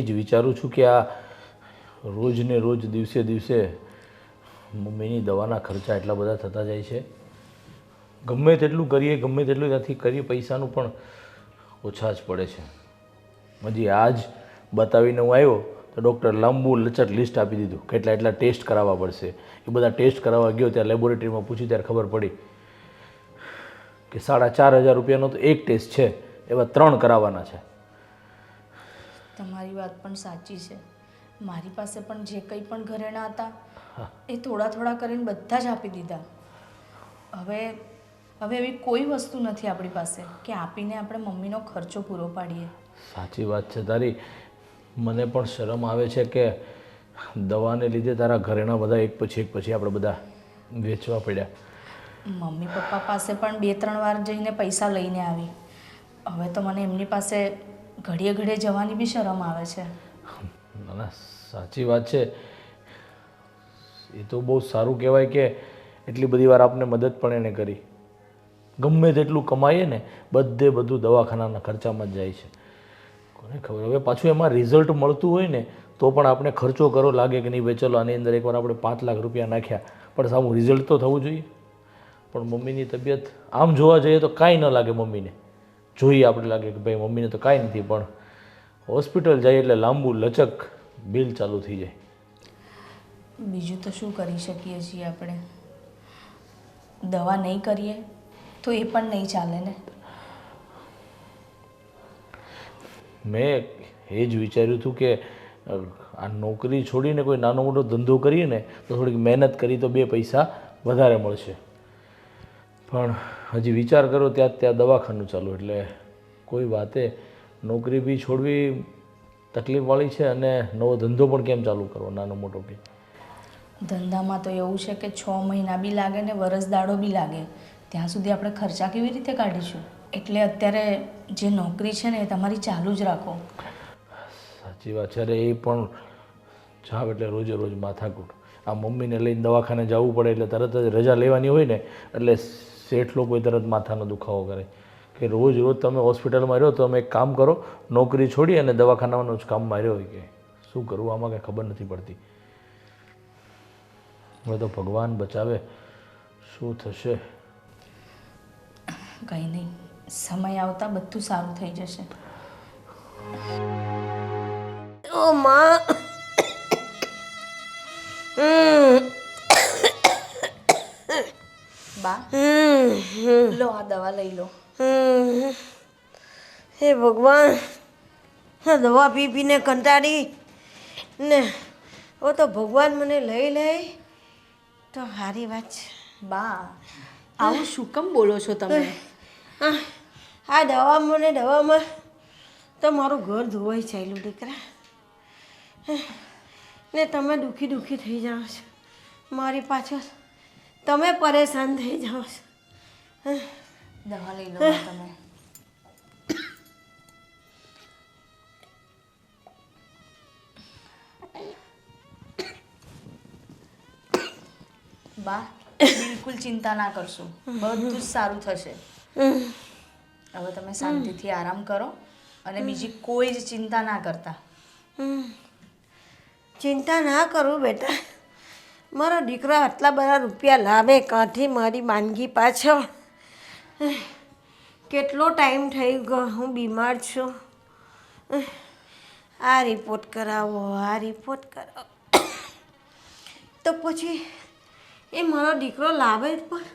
જ વિચારું છું કે આ રોજ ને રોજ દિવસે દિવસે મમ્મીની દવાના ખર્ચા એટલા બધા થતા જાય છે. ગમે તેટલું કરીએ ગમે તેટલું ત્યાંથી કરીએ પૈસાનું પણ ઓછા જ પડે છે. હજી આજ બતાવીને હું આવ્યો તો ડૉક્ટર લાંબુ લચક લિસ્ટ આપી દીધું કેટલા એટલા ટેસ્ટ કરાવવા પડશે. એ બધા ટેસ્ટ કરાવવા ગયો ત્યારે લેબોરેટરીમાં પૂછ્યું ત્યારે ખબર પડી કે 4,500 રૂપિયાનો તો એક ટેસ્ટ છે, એવા 3 કરાવવાના છે. તમારી વાત પણ સાચી છે. મારી પાસે પણ જે કંઈ પણ ઘરેણાં હતા એ થોડા થોડા કરીને બધા જ આપી દીધા. હવે હવે એવી કોઈ વસ્તુ નથી આપણી પાસે કે આપીને આપણે મમ્મીનો ખર્ચો પૂરો પાડીએ. સાચી વાત છે તારી. મને પણ શરમ આવે છે કે દવાને લીધે તારા ઘરેણાં બધા એક પછી આપણે બધા વેચવા પડ્યા. મમ્મી પપ્પા પાસે પણ 2-3 વાર જઈને પૈસા લઈને આવી. હવે તો મને એમની પાસે ઘડીએ ઘડીએ જવાની બી શરમ આવે છે. ના ના સાચી વાત છે. એ તો બહુ સારું કહેવાય કે એટલી બધી વાર આપને મદદ પણ એને કરી. ગમે તેટલું કમાઈએ ને બધું દવાખાનાના ખર્ચામાં જ જાય છે. કોને ખબર હવે પાછું એમાં રિઝલ્ટ મળતું હોય ને તો પણ આપણે ખર્ચો કરો લાગે કે નહીં ભાઈ ચલો આની અંદર એકવાર આપણે 5 લાખ રૂપિયા નાખ્યા પણ સામું રિઝલ્ટ તો થવું જોઈએ. પણ મમ્મીની તબિયત આમ જોવા જઈએ તો કાંઈ ન લાગે મમ્મીને. જોઈએ આપણે લાગે કે ભાઈ મમ્મીને તો કાંઈ નથી, પણ હોસ્પિટલ જાય એટલે લાંબુ લચક બિલ ચાલુ થઈ જાય. બીજું તો શું કરી શકીએ છીએ આપણે? દવા નહીં કરીએ તો એ પણ નહીં ચાલે ને. મેં એ જ વિચાર્યું હતું કે આ નોકરી છોડીને કોઈ નાનો મોટો ધંધો કરીએ ને તો થોડીક મહેનત કરી તો 2 પૈસા વધારે મળશે. પણ હજી વિચાર કરો ત્યાં દવાખાનું ચાલુ એટલે કોઈ વાતે નોકરી બી છોડવી તકલીફવાળી છે અને નવો ધંધો પણ કેમ ચાલુ કરવો નાનો મોટો બી. ધંધામાં તો એવું છે કે 6 મહિના બી લાગે ને વરસ દાડો બી લાગે. ત્યાં સુધી આપણે ખર્ચા કેવી રીતે કાઢીશું? એટલે અત્યારે જે નોકરી છે ને એ તમારી ચાલુ જ રાખો. સાચી વાત છે. અરે એ પણ જાવ એટલે રોજે રોજ માથાકૂટ. આ મમ્મીને લઈને દવાખાને જવું પડે એટલે તરત જ રજા લેવાની હોય ને એટલે શેઠ લોકો તરત માથાનો દુખાવો કરે કે રોજ તમે હોસ્પિટલમાં રહ્યો તો અમે એક કામ કરો, નોકરી છોડી અને દવાખાનાનો જ કામમાં રહ્યો. કે શું કરવું આમાં કંઈ ખબર નથી પડતી. હવે તો ભગવાન બચાવે શું થશે. કંઈ નહીં, સમય આવતા બધું સારું થઈ જશે. ઓ માં બા લો આ દવા લઈ લો. હે ભગવાન, દવા પી પીને કંટાળી ને હવે તો ભગવાન મને લઈ તો સારી વાત છે. બા આવું શું કેમ બોલો છો તમે? આ દવામાં તો મારું ઘર ધોવાઈ ચાલ્યું દીકરા. ને તમે દુઃખી થઈ જાઓ છો મારી પાછળ. તમે પરેશાન થઈ જાઓ છો. દવા લઈ લો બા તમે. બા બિલકુલ ચિંતા ના કરશો, બધું જ સારું થશે. હવે તમે શાંતિથી આરામ કરો અને બીજી કોઈ જ ચિંતા ના કરતા. ચિંતા ના કરું બેટા. મારો દીકરો આટલા બધા રૂપિયા લાવે કાંથી મારી માંદગી પાછળ? કેટલો ટાઈમ થઈ ગયો હું બીમાર છું. આ રિપોર્ટ કરાવો તો પછી એ મારો દીકરો લાવે પણ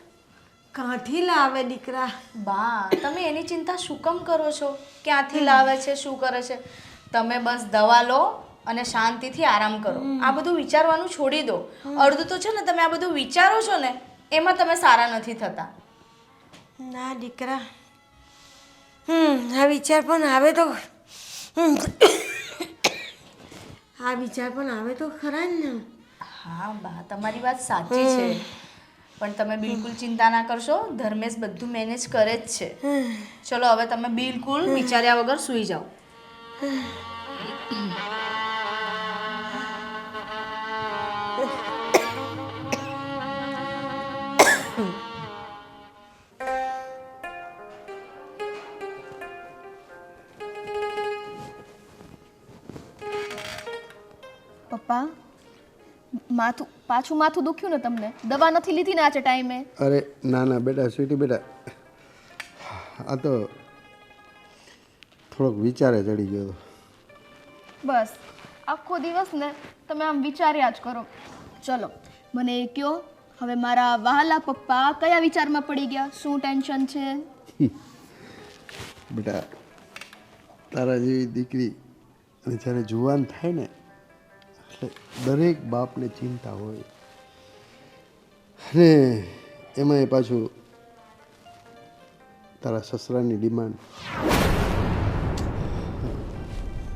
કાંથી લાવે દીકરા? બા તમે એની ચિંતા શું કેમ કરો છો? ક્યાંથી લાવે છે, શું કરે છે? તમે બસ દવા લો અને શાંતિથી આરામ કરો. આ બધું વિચારવાનું છોડી દો. અડધું તો છે ને તમે આ બધું વિચારો છો ને એમાં તમે સારા નથી થતા. ના દીકરા, આ વિચાર પણ આવે તો ખરા ને. હા બા તમારી વાત સાચી છે, પણ તમે બિલકુલ ચિંતા ના કરશો. ધર્મેશ બધું મેનેજ કરે જ છે. ચલો હવે તમે બિલકુલ વિચાર્યા વગર સૂઈ જાઓ. પાછું માથું દુખ્યું ને તમને? દવા નથી લીધી ને આજે ટાઈમે? અરે ના ના બેટા, સ્વીટી બેટા, આ તો થોડોક વિચારે ચડી ગયો હતો. બસ આખો દિવસ ને તમે આમ વિચાર્યા જ કરો. ચલો મને એ કહો, હવે મારા વહાલા પપ્પા કયા વિચારમાં પડી ગયા? શું ટેન્શન છે? બેટા, તારા જેવી દીકરી અને જ્યારે જુવાન થાય ને એટલે દરેક બાપને ચિંતા હોય. અને એમાંય પાછું તારા સસરાની ડિમાન્ડ.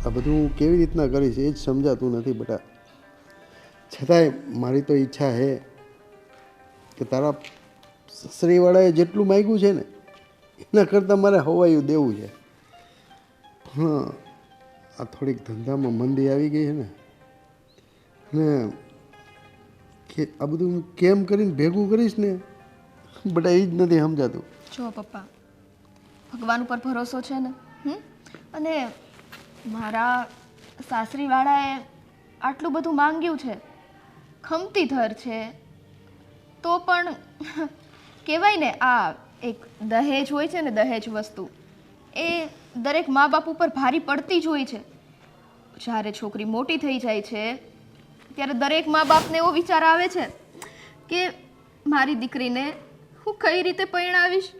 આ બધું હું કેવી રીતના કરીશ એ જ સમજાતું નથી બેટા. છતાંય મારી તો ઈચ્છા છે કે તારા સસરીવાળાએ જેટલું માગ્યું છે ને એના કરતાં મારે હવાયું દેવું છે. હા, આ થોડીક ધંધામાં મંદી આવી ગઈ છે ને કે આ બધું હું કેમ કરીને ભેગું કરીશ ને બેટા એ જ નથી સમજાતું. જો પપ્પા, ભગવાન ઉપર ભરોસો છે ને? અને મારા સાસરીવાળાએ આટલું બધું માંગ્યું છે, ખમતી ધર છે, તો પણ કહેવાય ને આ એક દહેજ હોય છે ને, દહેજ વસ્તુ એ દરેક મા બાપ ઉપર ભારી પડતી જ હોય છે. જ્યારે છોકરી મોટી થઈ જાય છે ત્યારે દરેક મા બાપને એવો વિચાર આવે છે કે મારી દીકરીને હું કઈ રીતે પરણાવીશ,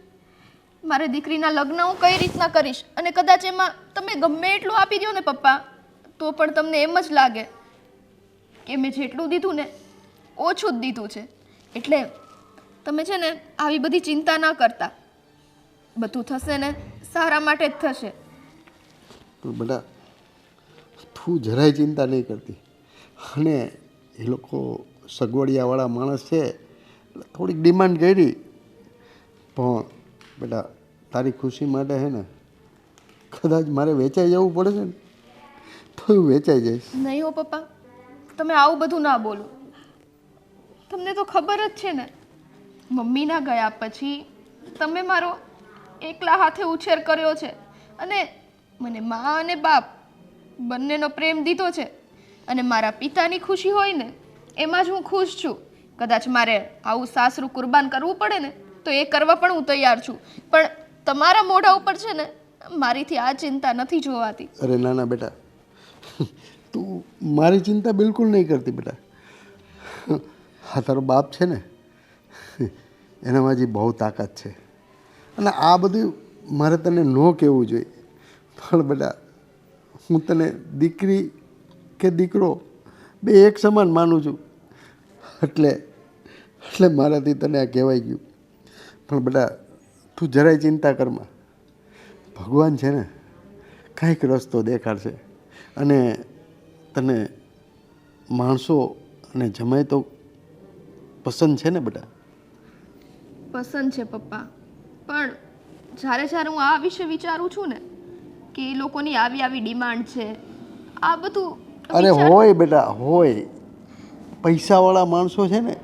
મારી દીકરીના લગ્ન હું કઈ રીતના કરીશ. અને કદાચ એમાં તમે ગમે એટલું આપી દો ને પપ્પા, તો પણ તમને એમ જ લાગે કે મેં જેટલું દીધું ને ઓછું જ દીધું છે. એટલે તમે છે ને આવી બધી ચિંતા ના કરતા, બધું થશે ને સારા માટે જ થશે. પણ બેટા તું જરાય ચિંતા નહીં કરતી. અને એ લોકો સગવડિયાવાળા માણસ છે એટલે થોડીક ડિમાન્ડ કરી, પણ બેટા તારી ખુશી માટે છે ને કદાચ મારે વેચાઈ જવું પડે છે ને તો હું વેચાઈ જઈશ. નહીં હો પપ્પા, તમે આવું બધું ના બોલો. તમને તો ખબર જ છે ને, મમ્મીના ગયા પછી તમે મારો એકલા હાથે ઉછેર કર્યો છે અને મને મા અને બાપ બંનેનો પ્રેમ દીધો છે. અને મારા પિતાની ખુશી હોય ને એમાં જ હું ખુશ છું. કદાચ મારે આવું સાસરું કુરબાન કરવું પડે ને તો એ કરવા પણ હું તૈયાર છું. પણ તમારા મોઢા ઉપર છે ને મારીથી આ ચિંતા નથી જોવાતી. અરે ના ના બેટા, તું મારી ચિંતા બિલકુલ નહીં કરતી બેટા. હા, તારો બાપ છે ને એનામાં હજી બહુ તાકાત છે. અને આ બધું મારે તને ન કહેવું જોઈએ, પણ બેટા હું તને દીકરી કે દીકરો બે એક સમાન માનું છું. એટલે મારાથી તને આ કહેવાય ગયું. પણ બેટા તું જરાય ચિંતા કરમાં, ભગવાન છે ને કંઈક રસ્તો દેખાડશે. અને તને માણસો અને જમાય તો પસંદ છે ને બેટા? પસંદ છે પપ્પા, પણ જ્યારે હું આ વિશે વિચારું છું ને કે એ લોકોની આવી આવી ડિમાન્ડ છે, આ બધું અરે હોય બેટા હોય. પૈસાવાળા માણસો છે ને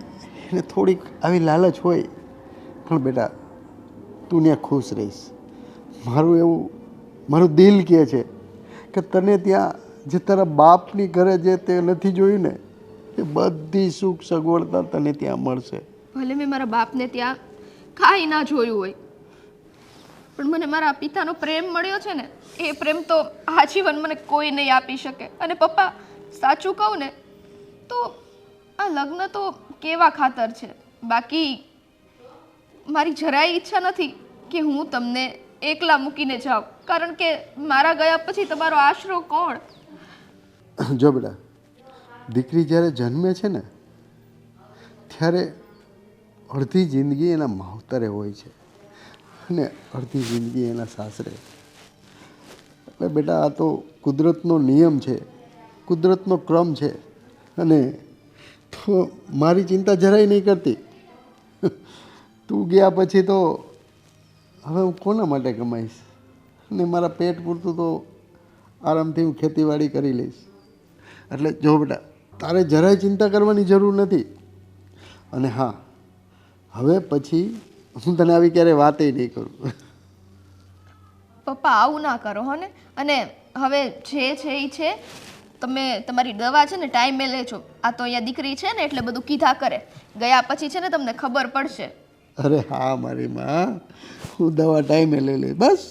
એને થોડીક આવી લાલચ હોય, પણ બેટા તું ત્યાં ખુશ રહીશ. મારું દિલ કહે છે કે તને ત્યાં જે તારા બાપની ઘરે જે તે નથી જોયું ને એ બધી સુખ સગવડતા તને ત્યાં મળશે. ભલે મેં મારા બાપને ત્યાં કાંઈ ના જોયું હોય, પણ મને મારા પિતાનો પ્રેમ મળ્યો છે ને એ પ્રેમ તો આજીવન મને કોઈ નહીં આપી શકે. અને પપ્પા સાચું કહું ને તો આ લગ્ન તો કેવા ખાતર છે. બાકી મારી જરાય ઈચ્છા નથી કે હું તમને એકલા મૂકીને જાઉં, કારણ કે મારા ગયા પછી તમારો આશરો કોણ? જો બેટા, દીકરી જ્યારે જન્મે છે ને ત્યારે અડધી જિંદગી એના માવતરે હોય છે અને અડધી જિંદગી એના સાસરે. એટલે બેટા આ તો કુદરતનો નિયમ છે, કુદરતનો ક્રમ છે. અને તો મારી ચિંતા જરાય નહીં કરતી. તું ગયા પછી તો હવે હું કોના માટે કમાઈશ? અને મારા પેટ પૂરતું તો આરામથી હું ખેતીવાડી કરી લઈશ. એટલે જો બેટા તારે જરાય ચિંતા કરવાની જરૂર નથી. અને હા, હવે પછી હું તને આવી ક્યારેય વાતે નહીં કરું. પપ્પા આવું ના કરો હો ને. અને હવે જે છે એ છે, તમે તમારી દવા છે ને ટાઈમે લેજો. આ તો અહીંયા દીકરી છે ને એટલે બધું કીધા કરે. ગયા પછી છે ને તમને ખબર પડશે. અરે હા મારી માં, હું દવા ટાઈમે લઈ લઈ બસ.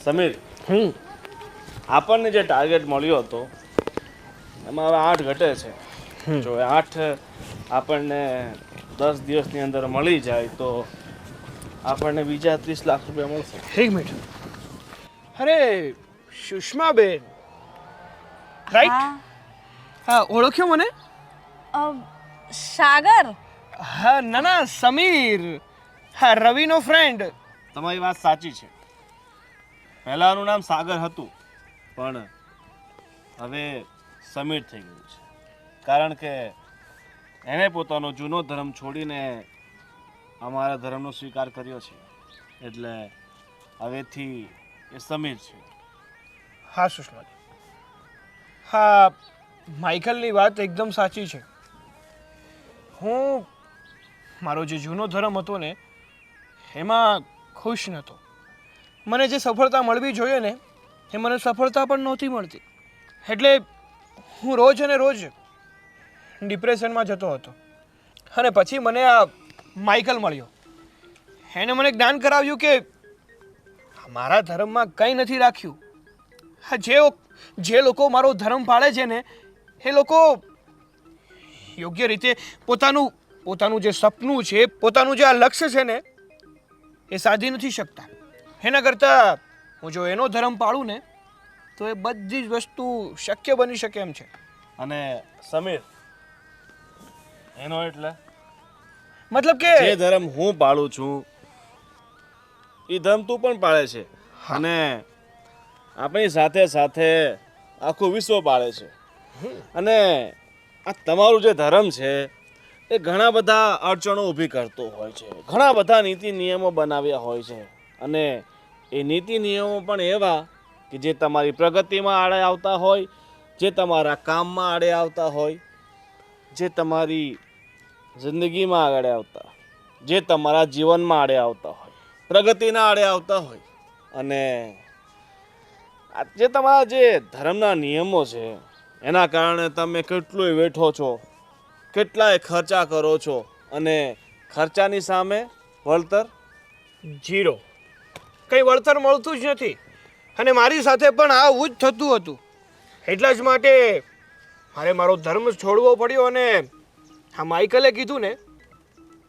સમીર, આપણને જે ટાર્ગેટ મળ્યો હતો એમાં હવે 8 ઘટે છે. જો એ 8 આપણને 10 દિવસની અંદર મળી જાય તો આપણને બીજા 30 લાખ રૂપિયા મળશે. એક મિનિટ. અરે સુષ્માબેન, રાઈટ? હા, ઓળખ્યો મને? સાગર હા, ના સમીર. હા, રવિનો ફ્રેન્ડ. તમારી વાત સાચી છે. પહેલાનું નામ સાગર હતું પણ હવે સમીર થઈ ગયું છે, કારણ કે એણે પોતાનો જૂનો ધર્મ છોડીને અમારા ધર્મનો સ્વીકાર કર્યો છે, એટલે હવેથી એ સમીર છે. હા સુષ્માજી, હા માઇકલની વાત એકદમ સાચી છે. હું મારો જે જૂનો ધર્મ હતો ને એમાં ખુશ નહોતો. મને જે સફળતા મળવી જોઈએ ને એ મને સફળતા પણ નહોતી મળતી, એટલે હું રોજ અને રોજ ડિપ્રેશનમાં જતો હતો. અને પછી મને આ માઇકલ મળ્યો. એણે મને જ્ઞાન કરાવ્યું કે મારા ધર્મમાં કંઈ નથી રાખ્યું. હા, જે લોકો મારો ધર્મ પાળે છે ને એ લોકો યોગ્ય રીતે પોતાનું જે સપનું છે, પોતાનું જે આ લક્ષ્ય છે ને એ સાધી નથી શકતા. એના કરતાં હું જો એનો ધર્મ પાળું ને તો એ બધી જ વસ્તુ શક્ય બની શકે એમ છે. અને સમીર, એનો એટલે મતલબ કે જે ધર્મ હું પાળું છું એ ધર્મ તું પણ પાળે છે, અને આપણી સાથે સાથે આખું વિશ્વ પાળે છે. અને આ તમારું જે ધર્મ છે એ ઘણા બધા અડચણો ઊભી કરતો હોય છે, ઘણા બધા નીતિ નિયમો બનાવ્યા હોય છે, અને એ નીતિ નિયમો પણ એવા કે જે તમારી પ્રગતિમાં આડે આવતા હોય, જે તમારા કામમાં આડે આવતા હોય, જે તમારી જિંદગીમાં આગળ આવતા, જે તમારા જીવનમાં આડે આવતા હોય, પ્રગતિના આડે આવતા હોય. અને આ જે તમારા જે ધર્મના નિયમો છે એના કારણે તમે કેટલુંય વેઠો છો, કેટલાય ખર્ચા કરો છો, અને ખર્ચાની સામે વળતર ઝીરો, કંઈ વળતર મળતું જ નથી. અને મારી સાથે પણ આવું જ થતું હતું. એટલા જ માટે મારે મારો ધર્મ છોડવો પડ્યો અને આ માઇકલે કીધું ને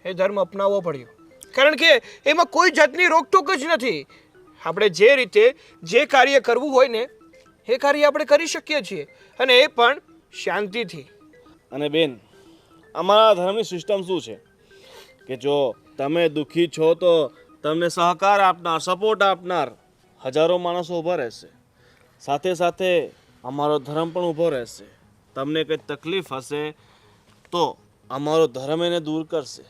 એ ધર્મ અપનાવવો પડ્યો, કારણ કે એમાં કોઈ જાતની રોકટોક જ નથી. આપણે જે રીતે જે કાર્ય કરવું હોય ને એ કાર્ય આપણે કરી શકીએ છીએ, અને એ પણ શાંતિથી. અને બેન, અમારા ધર્મની સિસ્ટમ શું છે કે જો તમે દુઃખી છો તો તમને સહકાર આપનાર, સપોર્ટ આપનાર હજારો માણસો ઊભા રહેશે. સાથે સાથે અમારો ધર્મ પણ ઊભો રહેશે. તમને કંઈ તકલીફ હશે તો અમારો ધર્મ એને દૂર કરશે.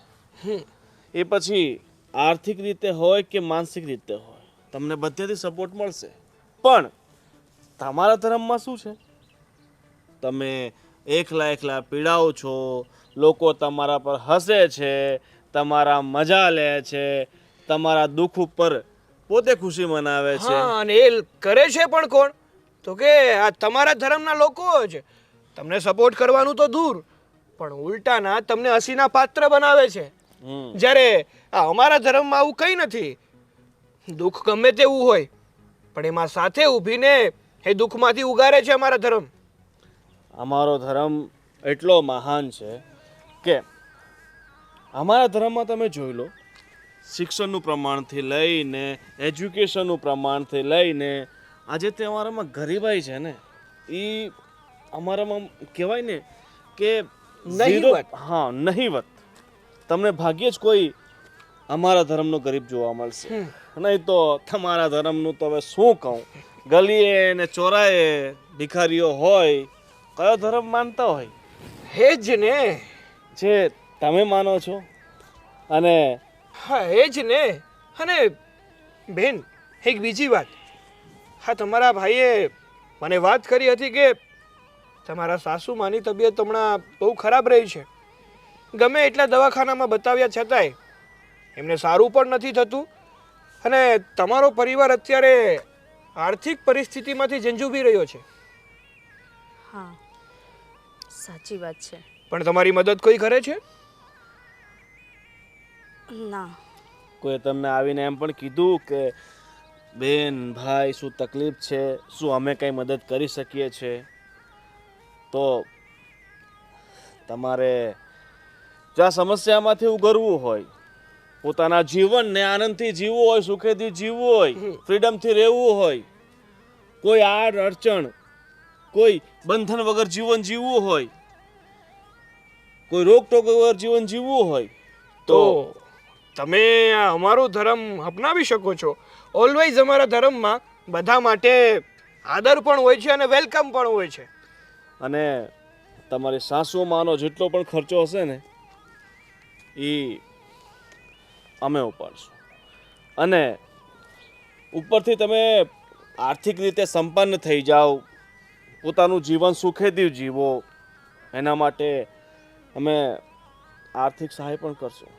એ પછી આર્થિક રીતે હોય કે માનસિક રીતે હોય, તમને બધેથી સપોર્ટ મળશે. પણ તમારા ધર્મમાં શું છે? તમે એકલા પીડાઓ છો, લોકો તમારા પર હસે છે, તમારા મજા લે છે, તમારા દુઃખ ઉપર પોતે ખુશી મનાવે છે. હા, અને એ કરે છે પણ કોણ? તો કે આ તમારા ધર્મના લોકો જ. તમને સપોર્ટ કરવાનું તો દૂર, પણ ઉલટાના તમને હસીના પાત્ર બનાવે છે. જ્યારે આ અમારા ધર્મમાં આવું કંઈ નથી. દુઃખ ગમે તેવું હોય પણ એમાં સાથે ઊભીને એ દુઃખમાંથી ઉગારે છે અમારા ધર્મ. અમારો ધર્મ એટલો મહાન છે કે અમારા ધર્મમાં તમે જોઈ લો, શિક્ષણનું પ્રમાણથી લઈને એજ્યુકેશનનું પ્રમાણથી લઈને આજે તે અમારામાં ગરીબાઈ છે ને એ અમારામાં કહેવાય ને કે નહિવત. હા, નહિવત. તમને ભાગ્યે જ કોઈ અમારા ધર્મનો ગરીબ જોવા મળશે. નહીં તો તમારા ધર્મનું તો હવે શું કહું, ગલીએ ને ચોરાએ ભિખારીઓ હોય. કયો ધર્મ માનતા હોય? હે જ ને. જે તમે માનો છો. અને હા, એ જ ને. અને બેન, એક બીજી વાત. હા, તમારા ભાઈએ મને વાત કરી હતી કે તમારા સાસુમાની તબિયત હમણાં બહુ ખરાબ રહી છે. ગમે એટલા દવાખાનામાં બતાવ્યા છતાંય એમને સારું પણ નથી થતું, અને તમારો પરિવાર અત્યારે આર્થિક પરિસ્થિતિમાંથી ઝંઝુબી રહ્યો છે. હા સાચી વાત છે. પણ તમારી મદદ કોઈ કરે છે? ના. કોઈ તમને આવીને એમ પણ કીધું કે બેન ભાઈ શું તકલીફ છે, શું અમે કંઈ મદદ કરી શકીએ છીએ? તો તમારે જો આ સમસ્યામાંથી ઉગરવું હોય, પોતાના જીવનને આનંદથી જીવવું હોય, સુખેથી જીવવું હોય, ફ્રીડમથી રહેવું હોય, કોઈ આડ અડચણ, કોઈ બંધન વગર જીવન જીવવું હોય, કોઈ રોકટોક વગર જીવન જીવવું હોય તો તમે આ અમારો ધર્મ અપનાવી શકો છો. ઓલવેઝ અમારા ધર્મમાં બધા માટે આદર પણ હોય છે અને વેલકમ પણ હોય છે. અને તમારી સાસુમાનો જેટલો પણ ખર્ચો હશે ને એ અમે ઉપાડશું. અને ઉપરથી તમે આર્થિક રીતે સંપન્ન થઈ જાઓ, પોતાનું જીવન સુખેથી જીવો, એના માટે અમે આર્થિક સહાય પણ કરશું.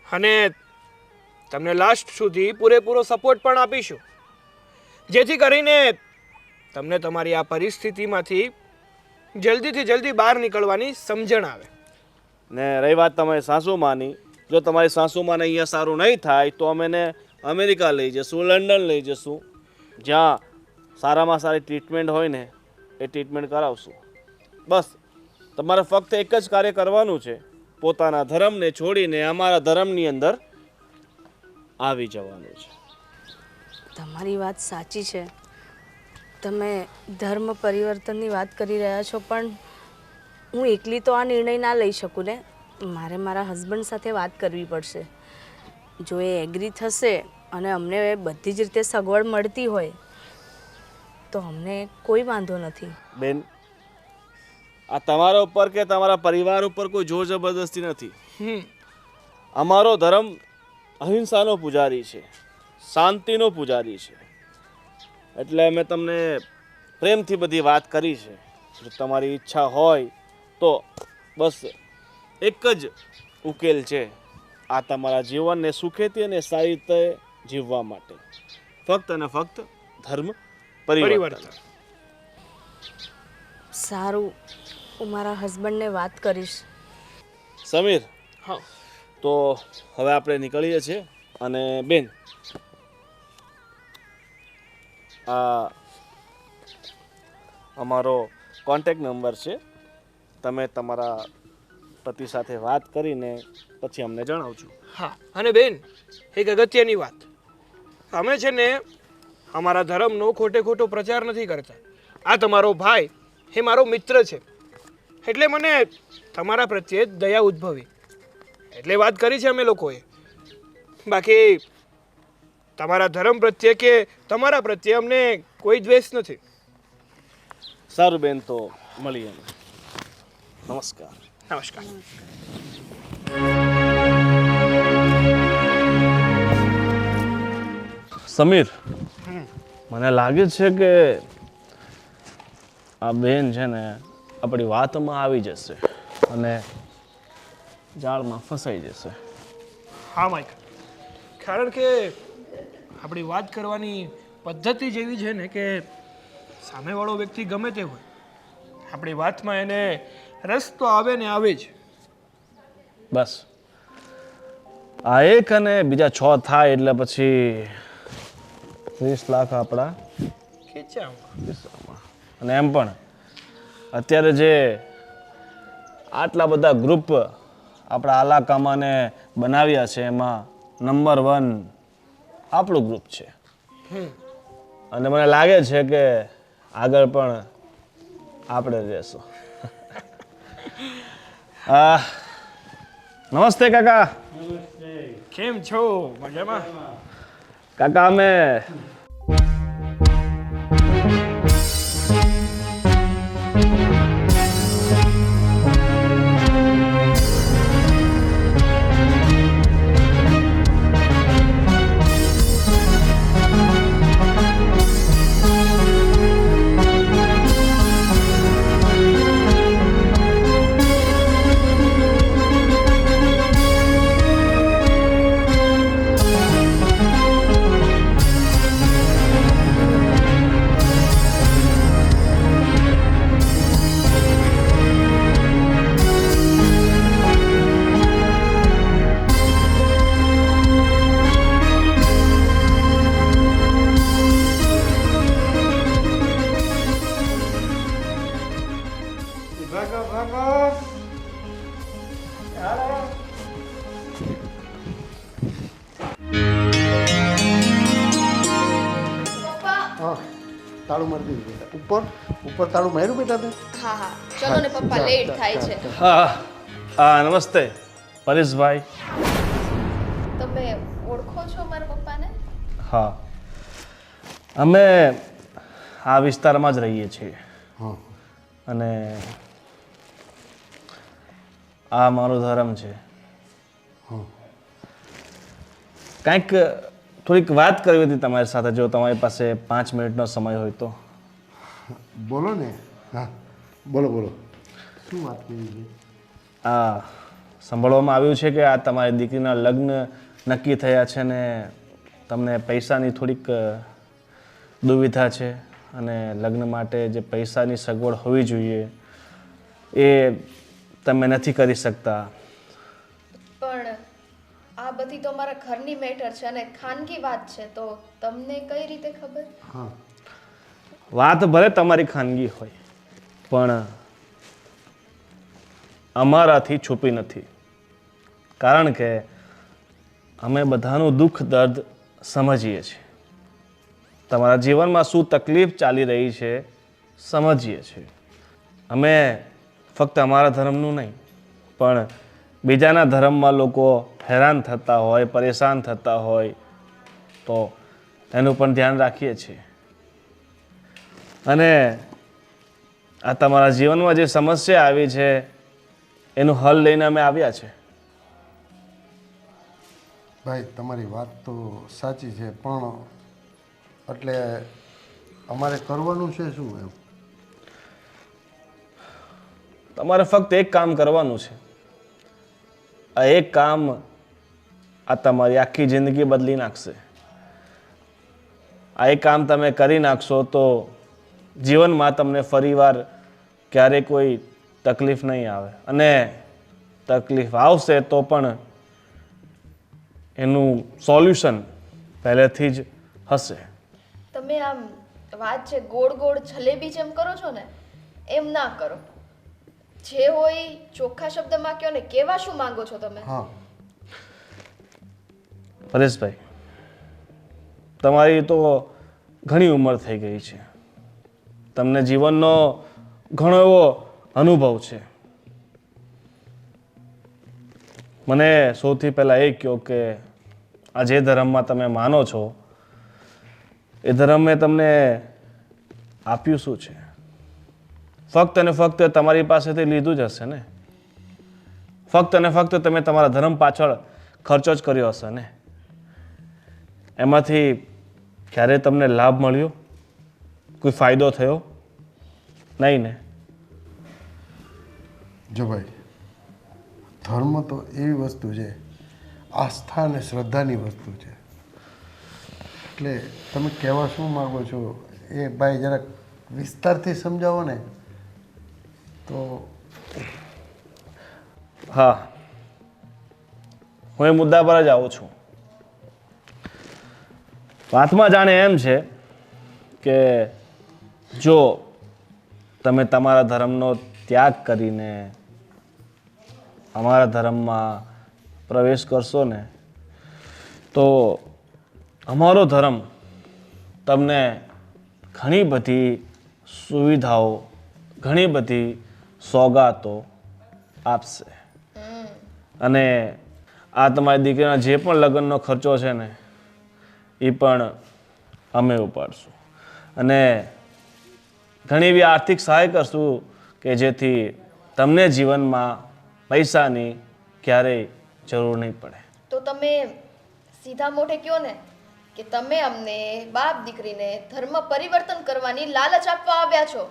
અને તમને લાસ્ટ સુધી પૂરેપૂરો સપોર્ટ પણ આપીશું, જેથી કરીને તમને તમારી આ પરિસ્થિતિમાંથી જલ્દીથી જલ્દી બહાર નીકળવાની સમજણ આવે. ને રહી વાત તમારી સાસુમાની, જો તમારી સાસુમાને અહીંયા સારું નહીં થાય તો અમે એને અમેરિકા લઈ જશું, લંડન લઈ જશું, જ્યાં સારામાં સારી ટ્રીટમેન્ટ હોય ને એ ટ્રીટમેન્ટ કરાવશું. બસ તમારે ફક્ત એક જ કાર્ય કરવાનું છે, પોતાના ધર્મને છોડીને અમારા ધર્મની અંદર આવી જવાનું છે. તમારી વાત સાચી છે. તમે ધર્મ પરિવર્તનની વાત કરી રહ્યા છો, પણ હું એકલી તો આ નિર્ણય ના લઈ શકું ને. મારે મારા હસબન્ડ સાથે વાત કરવી પડશે. જો એ એગ્રી થશે અને અમને બધી જ રીતે સગવડ મળતી હોય તો અમને કોઈ વાંધો નથી. બેન, આ તમારા ઉપર કે તમારા પરિવાર ઉપર કોઈ જોર જબરદસ્તી નથી. અમારો ધર્મ અહિંસાનો પૂજારી છે, શાંતિનો પૂજારી છે. એટલે મેં તમને પ્રેમથી બધી વાત કરી છે. જો તમારી ઈચ્છા હોય તો બસ એક જ ઉકેલ છે, આ તમારા જીવનને સુખેથી અને સારી રીતે જીવવા માટે ફક્ત અને ફક્ત ધર્મ પરિવર્તન. સારું, હું મારા હસબન્ડને વાત કરીશ. સમીર, હા, તો હવે આપણે નીકળીએ છીએ. અને બેન, આ અમારો કોન્ટેક્ટ નંબર છે, તમે તમારા પતિ સાથે વાત કરીને પછી અમને જણાવજો. હા. અને બેન, એક અગત્યની વાત, અમે છે ને અમારા ધર્મનો ખોટે ખોટો પ્રચાર નથી કરતા. આ તમારો ભાઈ એ મારો મિત્ર છે, એટલે મને તમારા પ્રત્યે દયા ઉદ્ભવી એટલે વાત કરી છે અમે લોકોએ. બાકી તમારા ધર્મ પ્રત્યે કે તમારા પ્રત્યે અમને કોઈ દ્વેષ નથી. સારું બેન, તો મળીએ. નમસ્કાર. નમસ્કાર. સમીર, મને લાગે છે કે આ બેન છે ને આપણી વાતમાં આવી જશે અને જાળમાં ફસાઈ જશે. હા માઇક, કારણ કે આપણી વાત કરવાની પદ્ધતિ જ એવી છે ને કે સામેવાળો વ્યક્તિ ગમે તે હોય, આપણી વાતમાં એને રસ તો આવે ને આવે જ. બસ આ એક અને બીજા 6 થાય એટલે પછી 30 લાખ આપણા ખિસ્સામાં. અને એમ પણ અત્યારે જે આટલા બધા ગ્રુપ આપણા આલાકામાં ને બનાવ્યા છે એમાં નંબર 1 આપણું ગ્રુપ છે. અને મને લાગે છે કે આગળ પણ આપણે રહેશું. નમસ્તે કાકા. કેમ છો? મજામાં? કાકા અમે તાળું મારી દીધું બેટા. ઉપર ઉપર તાળું માર્યું બેટા તે? હા હા ચલો ને પપ્પા, લેટ થાય છે. હા હા નમસ્તે પરેશભાઈ. તમે ઓળખો છો મારા પપ્પાને? હા અમે આ વિસ્તારમાં જ રહીએ છીએ હા અને આ મારો ધર્મ છે. હા કંઈક થોડીક વાત કરવી હતી તમારી સાથે, જો તમારી પાસે 5 મિનિટનો સમય હોય તો. બોલો ને. હા બોલો બોલો, શું વાત કરી છે? આ સાંભળવામાં આવ્યું છે કે આ તમારી દીકરીના લગ્ન નક્કી થયા છે ને તમને પૈસાની થોડીક દુવિધા છે અને લગ્ન માટે જે પૈસાની સગવડ હોવી જોઈએ એ તમે નથી કરી શકતા. પણ આ બધી તો મારા ઘરની મેટર છે અને ખાનગી વાત છે, તો તમને કઈ રીતે ખબર? હા વાત ભલે તમારી ખાનગી હોય પણ અમારાથી છુપી નથી, કારણ કે અમે બધાનું દુઃખ દર્દ સમજીએ છીએ. તમારા જીવનમાં શું તકલીફ ચાલી રહી છે સમજીએ છીએ. અમે ફક્ત અમારા ધર્મનું નહીં પણ બીજાના ધર્મમાં લોકો હેરાન થતા હોય, પરેશાન થતા હોય તો એનું પણ ધ્યાન રાખીએ છીએ. અને આ તમારા જીવનમાં જે સમસ્યા આવી છે એનું હલ લઈને અમે આવ્યા છે. ભાઈ તમારી વાત તો સાચી છે, પણ એટલે અમારે કરવાનું છે શું એમ? તમારે ફક્ત એક કામ કરવાનું છે. આ એક કામ આ તમારી આખી જિંદગી બદલી નાખશે. આ એક કામ તમે કરી નાખશો તો જીવનમાં તમને ફરીવાર ક્યારેય કોઈ તકલીફ નહીં આવે, અને તકલીફ આવશે તો પણ એનું સોલ્યુશન પહેલેથી જ હશે. તમે આમ વાત છે ગોળ ગોળ જલેબી જેમ કરો છો ને એમ ના કરો. જે હોય ચોખ્ખા શબ્દમાં કહો ને. કેવા શું માંગો છો તમે? હા પરેશભાઈ, તમારી તો ઘણી ઉંમર થઈ ગઈ છે, તમને જીવનનો ઘણો એવો અનુભવ છે. મને સૌથી પહેલાં એ કહો કે આ જે ધર્મમાં તમે માનો છો એ ધર્મે તમને આપ્યું શું છે? ફક્ત અને ફક્ત તમારી પાસેથી લીધું જ હશે ને? ફક્ત અને ફક્ત તમે તમારા ધર્મ પાછળ ખર્ચો જ કર્યો હશે ને? એમાંથી ક્યારે તમને લાભ મળ્યો? કોઈ ફાયદો થયો? નહીં ને? જો ભાઈ, ધર્મ તો એવી વસ્તુ છે, આસ્થા અને શ્રદ્ધાની વસ્તુ છે. એટલે તમે કહેવા શું માગો છો એ ભાઈ જરાક વિસ્તારથી સમજાવો ને તો. હા, હું એ મુદ્દા પર જ આવું છું. વાતમાં જાણે એમ છે કે જો તમે તમારા ધર્મનો ત્યાગ કરીને અમારા ધર્મમાં પ્રવેશ કરશો ને તો અમારો ધર્મ તમને ઘણી બધી સુવિધાઓ, ઘણી બધી સોગાતો આપશે. અને આ તમારી દીકરીના જે પણ લગ્નનો ખર્ચો છે ને એ પણ અમે ઉપાડશું. અને ઘણી એવી આર્થિક સહાય કરશું કે જેથી તમને જીવનમાં પૈસાની ક્યારેય જરૂર નહીં પડે. તો તમે સીધા મોઢે કહો ને કે તમે અમને બાપ દીકરીને ધર્મ પરિવર્તન કરવાની લાલચ આપવા આવ્યા છો,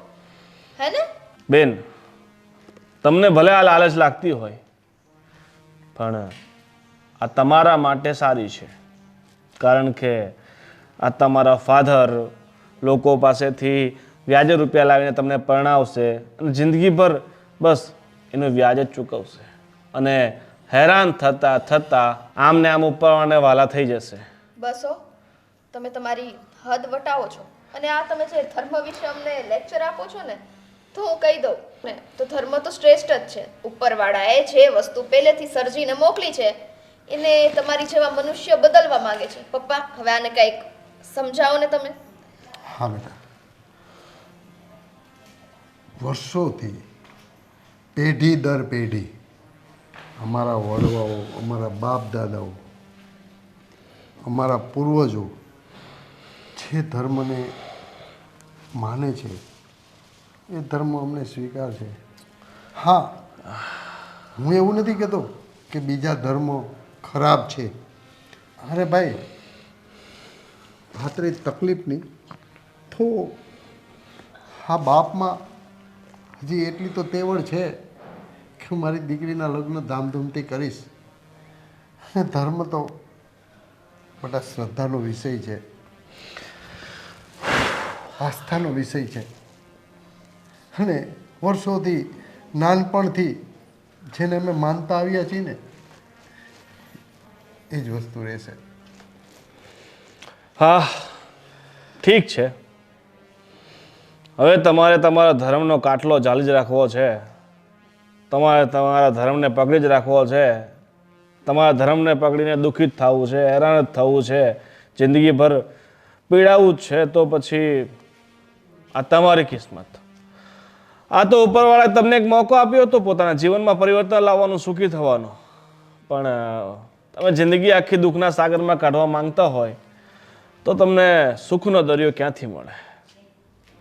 હે ને? બેન, તમને ભલે આ લાલચ લાગતી હોય પણ આ તમારા માટે સારી છે, કારણ કે આ તમારા ફાધર લોકો પાસેથી વ્યાજે રૂપિયા લાવીને તમને પરણાવશે અને જિંદગીભર બસ એનું વ્યાજ જ ચૂકવશે અને હેરાન થતાં થતાં આમને આમ ઉપરવાને વાલા થઈ જશે. બસો, તમે તમારી હદ વટાવો છો. અને આ તમે જે ધર્મ વિશે અમને લેક્ચર આપો છો ને, તો હું કહી દઉં ને તો ધર્મ તો શ્રેષ્ઠ જ છે. ઉપરવાળાએ જે વસ્તુ પહેલેથી સર્જીને મોકલી છે એને તમારી જેવા મનુષ્ય બદલવા માંગે છે. પપ્પા, હવે આને કંઈક સમજાવો ને તમે. હા બેટા, વર્ષોથી પેઢી દર પેઢી અમારા વડવાઓ, અમારા બાપ દાદાઓ, અમારા પૂર્વજો જે ધર્મને માને છે એ ધર્મ અમને સ્વીકાર છે. હા, હું એવું નથી કહેતો કે બીજા ધર્મો ખરાબ છે. અરે ભાઈ, ભાતરી તકલીફની તો હા બાપમાં હજી એટલી તો તેવડ છે કે હું મારી દીકરીના લગ્ન ધામધૂમથી કરીશ. અને ધર્મ તો બધા શ્રદ્ધાનો વિષય છે, આસ્થાનો વિષય છે. અને વર્ષોથી નાનપણથી જેને અમે માનતા આવ્યા છીએ ને એ જ વસ્તુ રહેશે. હા, ઠીક છે. હવે તમારે તમારા ધર્મનો કાટલો ચાલી જ રાખવો છે. તમારે તમારા ધર્મને પકડી જ રાખવો છે. તમારા ધર્મને પકડીને દુઃખિત થવું છે, હેરાન જ થવું છે, જિંદગીભર પીડાવું જ છે. તો પછી આ તમારી કિસ્મત. આ તો ઉપરવાળાએ તમને એક મોકો આપ્યો હતો પોતાના જીવનમાં પરિવર્તન લાવવાનું, સુખી થવાનું. પણ તમે જિંદગી આખી દુઃખના સાગરમાં કાઢવા માંગતા હોય તો તમને સુખનો દરિયો ક્યાંથી મળે?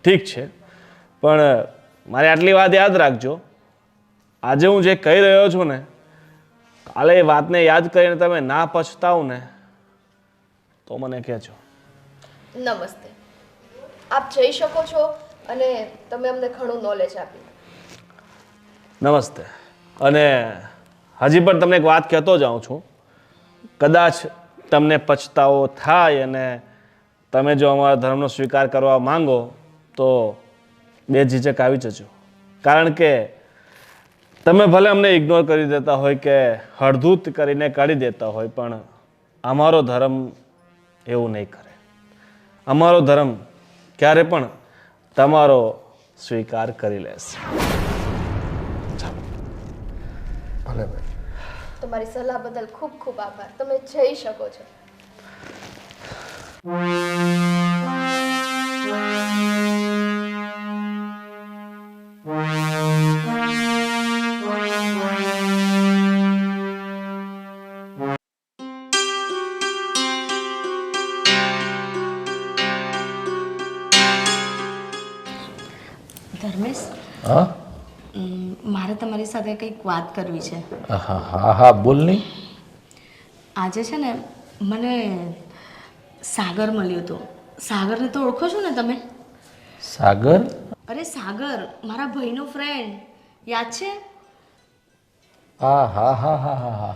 ઠીક છે, પણ મારી આટલી વાત યાદ રાખજો. આજે હું જે કહી રહ્યો છું ને, કાલે એ વાતને યાદ કરીને તમે ના પછતાવ ને તો મને કહેજો. નમસ્તે. આપ જઈ શકો છો અને તમે અમને ઘણું નોલેજ આપ્યું. નમસ્તે. અને હજી પણ તમને એક વાત કહેતો જાઉં છું. કદાચ તમને પછતાવો થાય અને તમે જો અમારા ધર્મનો સ્વીકાર કરવા માંગો તો બેઝિઝક આવી જજો. કારણ કે તમે ભલે અમને ઇગ્નોર કરી દેતા હોય કે હળધૂત કરીને કાઢી દેતા હોય, પણ અમારો ધર્મ એવું નહીં કરે. અમારો ધર્મ ક્યારે પણ તમારો સ્વીકાર કરી લેશે. ભલે ભાઈ. તમારી સલાહ બદલ ખૂબ ખૂબ આભાર. તમે જઈ શકો છો. ધર્મેશ, હા મારે તમારી સાથે કંઈક વાત કરવી છે. હા હા હા બોલ નહીં. આજે છે ને મને સાગર મળ્યો હતો. સાગરને તો ઓળખો છો ને તમે? સાગર? અરે સાગર, મારા ભાઈનો ફ્રેન્ડ, યાદ છે? હા હા હા હા હા હા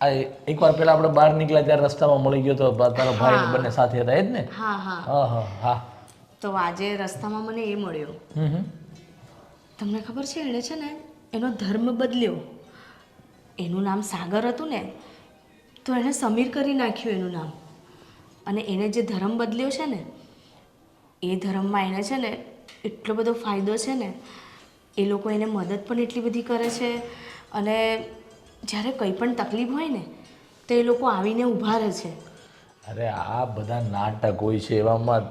આ એકવાર પહેલા આપણે બહાર નીકળ્યા ત્યારે રસ્તામાં મળી ગયો તો તારો ભાઈ ને બંને સાથે હતા, એ જ ને? હા હા. હા હા હા. તો આજે રસ્તામાં મને એ મળ્યો. હમ. તમને ખબર છે એણે છે ને એનો ધર્મ બદલ્યો. એનું નામ સાગર હતું ને, તો એણે સમીર કરી નાખ્યું એનું નામ. અને એણે જે ધર્મ બદલ્યો છે ને, એ ધર્મમાં એને છે ને એટલો બધો ફાયદો છે ને. એ લોકો એને મદદ પણ એટલી બધી કરે છે. અને જ્યારે કંઈ પણ તકલીફ હોય ને તો એ લોકો આવીને ઊભા રહે છે. અરે આ બધા નાટક હોય છે એવામાં.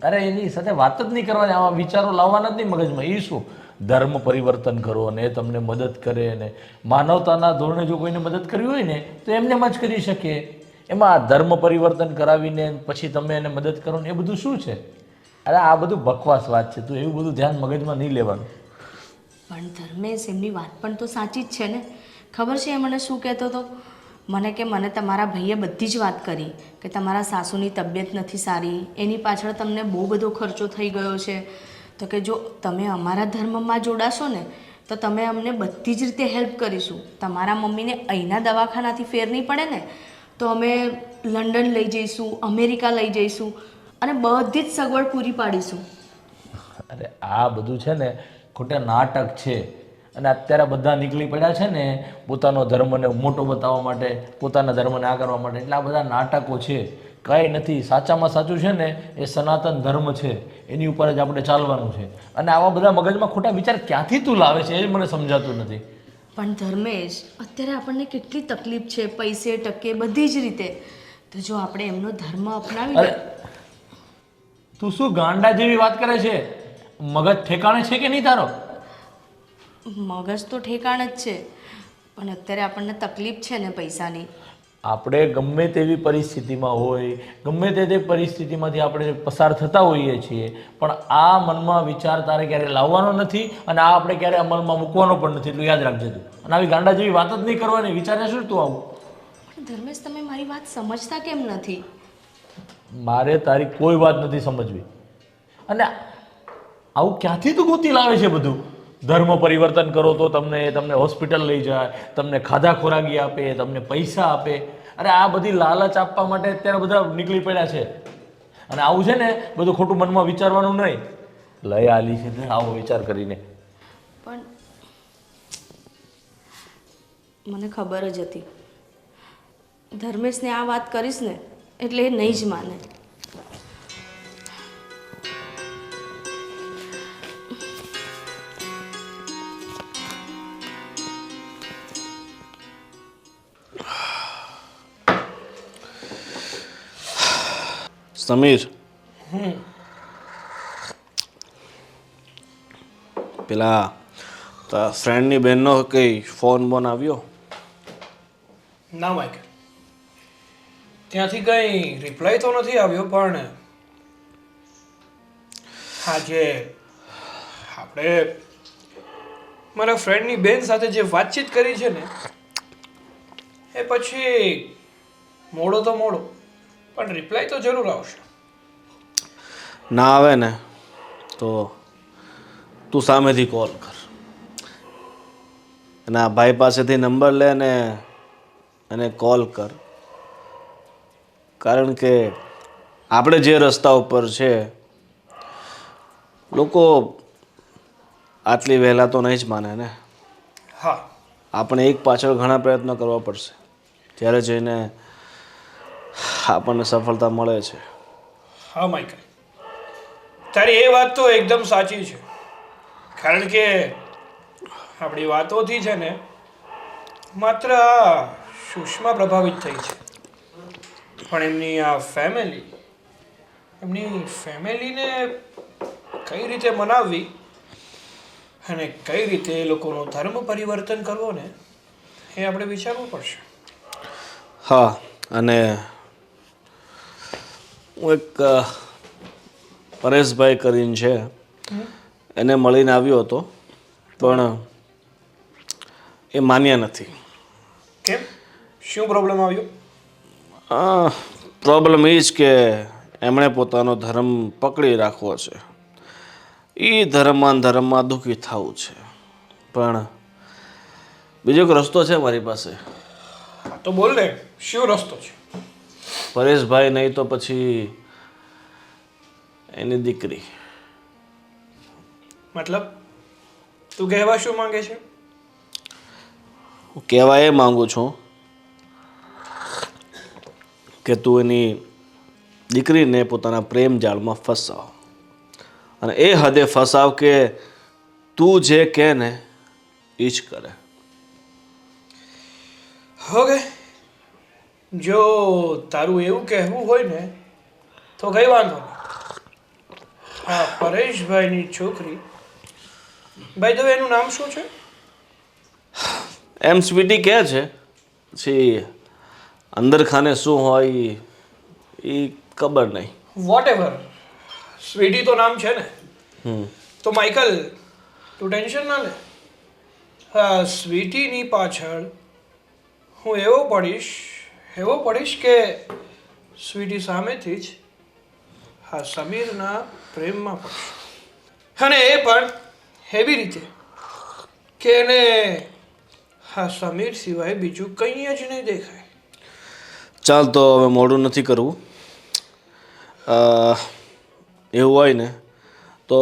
અરે એની સાથે વાત જ નહીં કરવાની, આવા વિચારો લાવવાના જ નહીં મગજમાં. એ શું ધર્મ પરિવર્તન કરો અને એ તમને મદદ કરે ને માનવતાના ધોરણે જો કોઈને મદદ કરવી હોય ને તો એમને જ કરી શકે. એમાં ધર્મ પરિવર્તન કરાવીને પછી તમે એને મદદ કરો ને એ બધું શું છે? અરે આ બધું બકવાસ વાત છે. તું એવું બધું ધ્યાન મગજમાં નહીં લેવાનું. પણ ધર્મેશ, એમની વાત પણ તો સાચી જ છે ને. ખબર છે એ મને શું કહેતો હતો? મને કે મને તમારા ભાઈએ બધી જ વાત કરી કે તમારા સાસુની તબિયત નથી સારી, એની પાછળ તમને બહુ બધો ખર્ચો થઈ ગયો છે. તો કે જો તમે અમારા ધર્મમાં જોડાશો ને તો તમે અમને બધી જ રીતે હેલ્પ કરીશું. તમારા મમ્મીને અહીંના દવાખાનાથી ફેર નહીં પડે ને તો અમે લંડન લઈ જઈશું, અમેરિકા લઈ જઈશું અને બધી જ સગવડ પૂરી પાડીશું. અરે આ બધું છે ને ખોટા નાટક છે. અને અત્યારે બધા નીકળી પડ્યા છે ને પોતાનો ધર્મને મોટો બતાવવા માટે, પોતાના ધર્મને આ કરવા માટે. એટલે આ બધા નાટકો છે, કાંઈ નથી. સાચામાં સાચું છે ને એ સનાતન ધર્મ છે, એની ઉપર જ આપણે ચાલવાનું છે. અને આવા બધા મગજમાં ખોટા વિચાર ક્યાંથી તું લાવે છે એ જ મને સમજાતું નથી. પણ ધર્મેશ, અત્યારે આપણને કેટલી તકલીફ છે, પૈસે ટકે બધી જ રીતે. તો જો આપણે એમનો ધર્મ અપનાવી અરે તું શું ગાંડા જેવી વાત કરે છે? મગજ ઠેકાણે છે કે નહીં તારો? મગજ તો ઠેકાણ જ છે, પણ અત્યારે આપણને તકલીફ છે ને પૈસાની. આપણે ગમે તેવી પરિસ્થિતિમાં હોય, ગમે તે પરિસ્થિતિમાંથી આપણે પસાર થતા હોઈએ છીએ, પણ આ મનમાં વિચાર તારે ક્યારે લાવવાનો નથી અને આ આપણે ક્યારે અમલમાં મૂકવાનો પણ નથી. એટલું યાદ રાખજે તું. અને આવી ગાંડા જેવી વાત જ નહીં કરવાની. વિચારે શું તું આવું? પણ ધર્મેશ, તમે મારી વાત સમજતા કેમ નથી? મારે તારી કોઈ વાત નથી સમજવી. અને આવું ક્યાંથી તું ગોતી લાવે છે બધું? ધર્મ પરિવર્તન કરો તો તમને હોસ્પિટલ લઈ જાય, તમને ખાધા ખોરાકી આપે, તમને પૈસા આપે. અરે આ બધી લાલચ આપવા માટે અત્યારે બધા નીકળી પડ્યા છે. અને આવું છે ને બધું ખોટું મનમાં વિચારવાનું નહીં. લઈ આલી છે ને આવો વિચાર કરીને. પણ મને ખબર જ હતી ધર્મેશને આ વાત કરીશ ને એટલે એ નહીં જ માને. સમીર, પેલા ફ્રેન્ડની બેનનો કઈ ફોન બોન આવ્યો? ના માઇકલ, ત્યાંથી કંઈ રિપ્લાય તો નથી આવ્યો, પણ આજે આપણે મારા ફ્રેન્ડની બેન સાથે જે વાતચીત કરી છે ને એ પછી મોડો તો મોડો પણ રિપ્લાય તો જરૂર આવશે. ના આવે ને તો તું સામેથી કોલ કર અને આ ભાઈ પાસેથી નંબર લે ને એને કોલ કર. કારણ કે આપણે જે રસ્તા ઉપર છે લોકો આટલી વહેલા તો નહીં જ માને ને. હા, આપણે એક પાછળ ઘણા પ્રયત્નો કરવા પડશે ત્યારે જઈને આપણને સફળતા મળે છે. હા માઇકલ, તારી એ વાત તો એકદમ સાચી છે. કારણ કે આપણી વાતોથી છે ને માત્ર આ સુષ્મા પ્રભાવિત થઈ છે, પણ એમની આ ફેમિલીને કઈ રીતે મનાવવી અને કઈ રીતે એ લોકોનો ધર્મ પરિવર્તન કરવો ને એ આપણે વિચારવું પડશે. હા, અને હું એક પરેશભાઈ કરીને છે એને મળીને આવ્યો હતો, પણ એ માન્યા નથી. કેમ? શું પ્રોબ્લેમ આવ્યો? પ્રોબ્લેમ એ જ કે એમણે પોતાનો ધર્મ પકડી રાખવો છે. એ ધર્મમાં દુઃખી થવું છે. પણ બીજો એક રસ્તો છે મારી પાસે. હા તો બોલ ને, શું રસ્તો છે? પરેશભાઈ નહીં તો પછી એની દીકરી. મતલબ તું કહેવા શું માંગે છે? હું કહેવા એ માંગુ છું કે તું એની દીકરીને પોતાના પ્રેમ જાળમાં ફસાવ અને એ હદે ફસાવ કે તું જે કહે ને એ જ કરે. ઓકે, જો તારું એવું કહેવું હોય ને તો કઈ વાંધો નહીં. હા, પરેશભાઈની છોકરી, ભાઈ તો એનું નામ શું છે? એમ સ્વીટી કહે છે, પછી અંદર ખાને શું હોય એ ખબર નહીં. વોટ એવર, સ્વીટી તો નામ છે ને. તો માઇકલ, તું ટેન્શન ના લે. હા, સ્વીટીની પાછળ હું એવો પડીશ કે સ્વીટી સામેથી જ હા સમીરના પ્રેમમાં પડશે. અને એ પણ એવી રીતે કે એને હા સમીર સિવાય બીજું કંઈ જ નહીં દેખાય. ચાલ તો હવે મોડું નથી કરવું. એવું હોય ને તો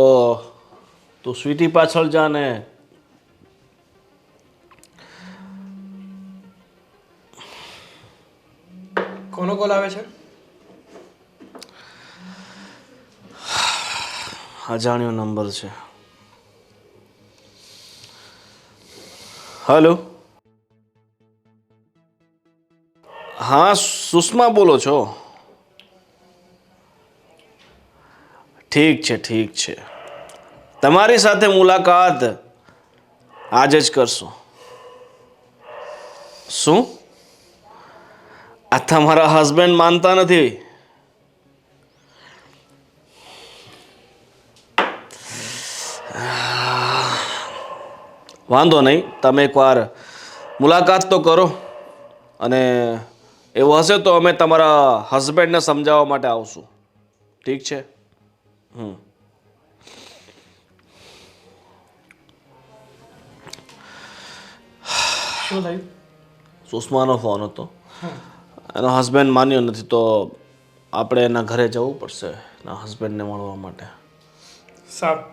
તું સ્વીટી પાછળ જા ને કોનો કોલ આવે છે? અજાણ્યો નંબર છે. હલો, હા સુષ્મા બોલો છો? ઠીક છે ઠીક છે, તમારી સાથે મુલાકાત આજે જ કરશું. શું આ તમારા હસબન્ડ માનતા નથી? વાંધો નહીં, તમે એકવાર મુલાકાત તો કરો, અને એવું હશે તો અમે તમારા હસબન્ડને સમજાવવા માટે આવશું. ઠીક છે? શું થયું? સુષ્માનો ફોન હતો. એનો હસબન્ડ માન્યો નથી, તો આપણે એના ઘરે જવું પડશે એના હસબન્ડને મળવા માટે. સારું,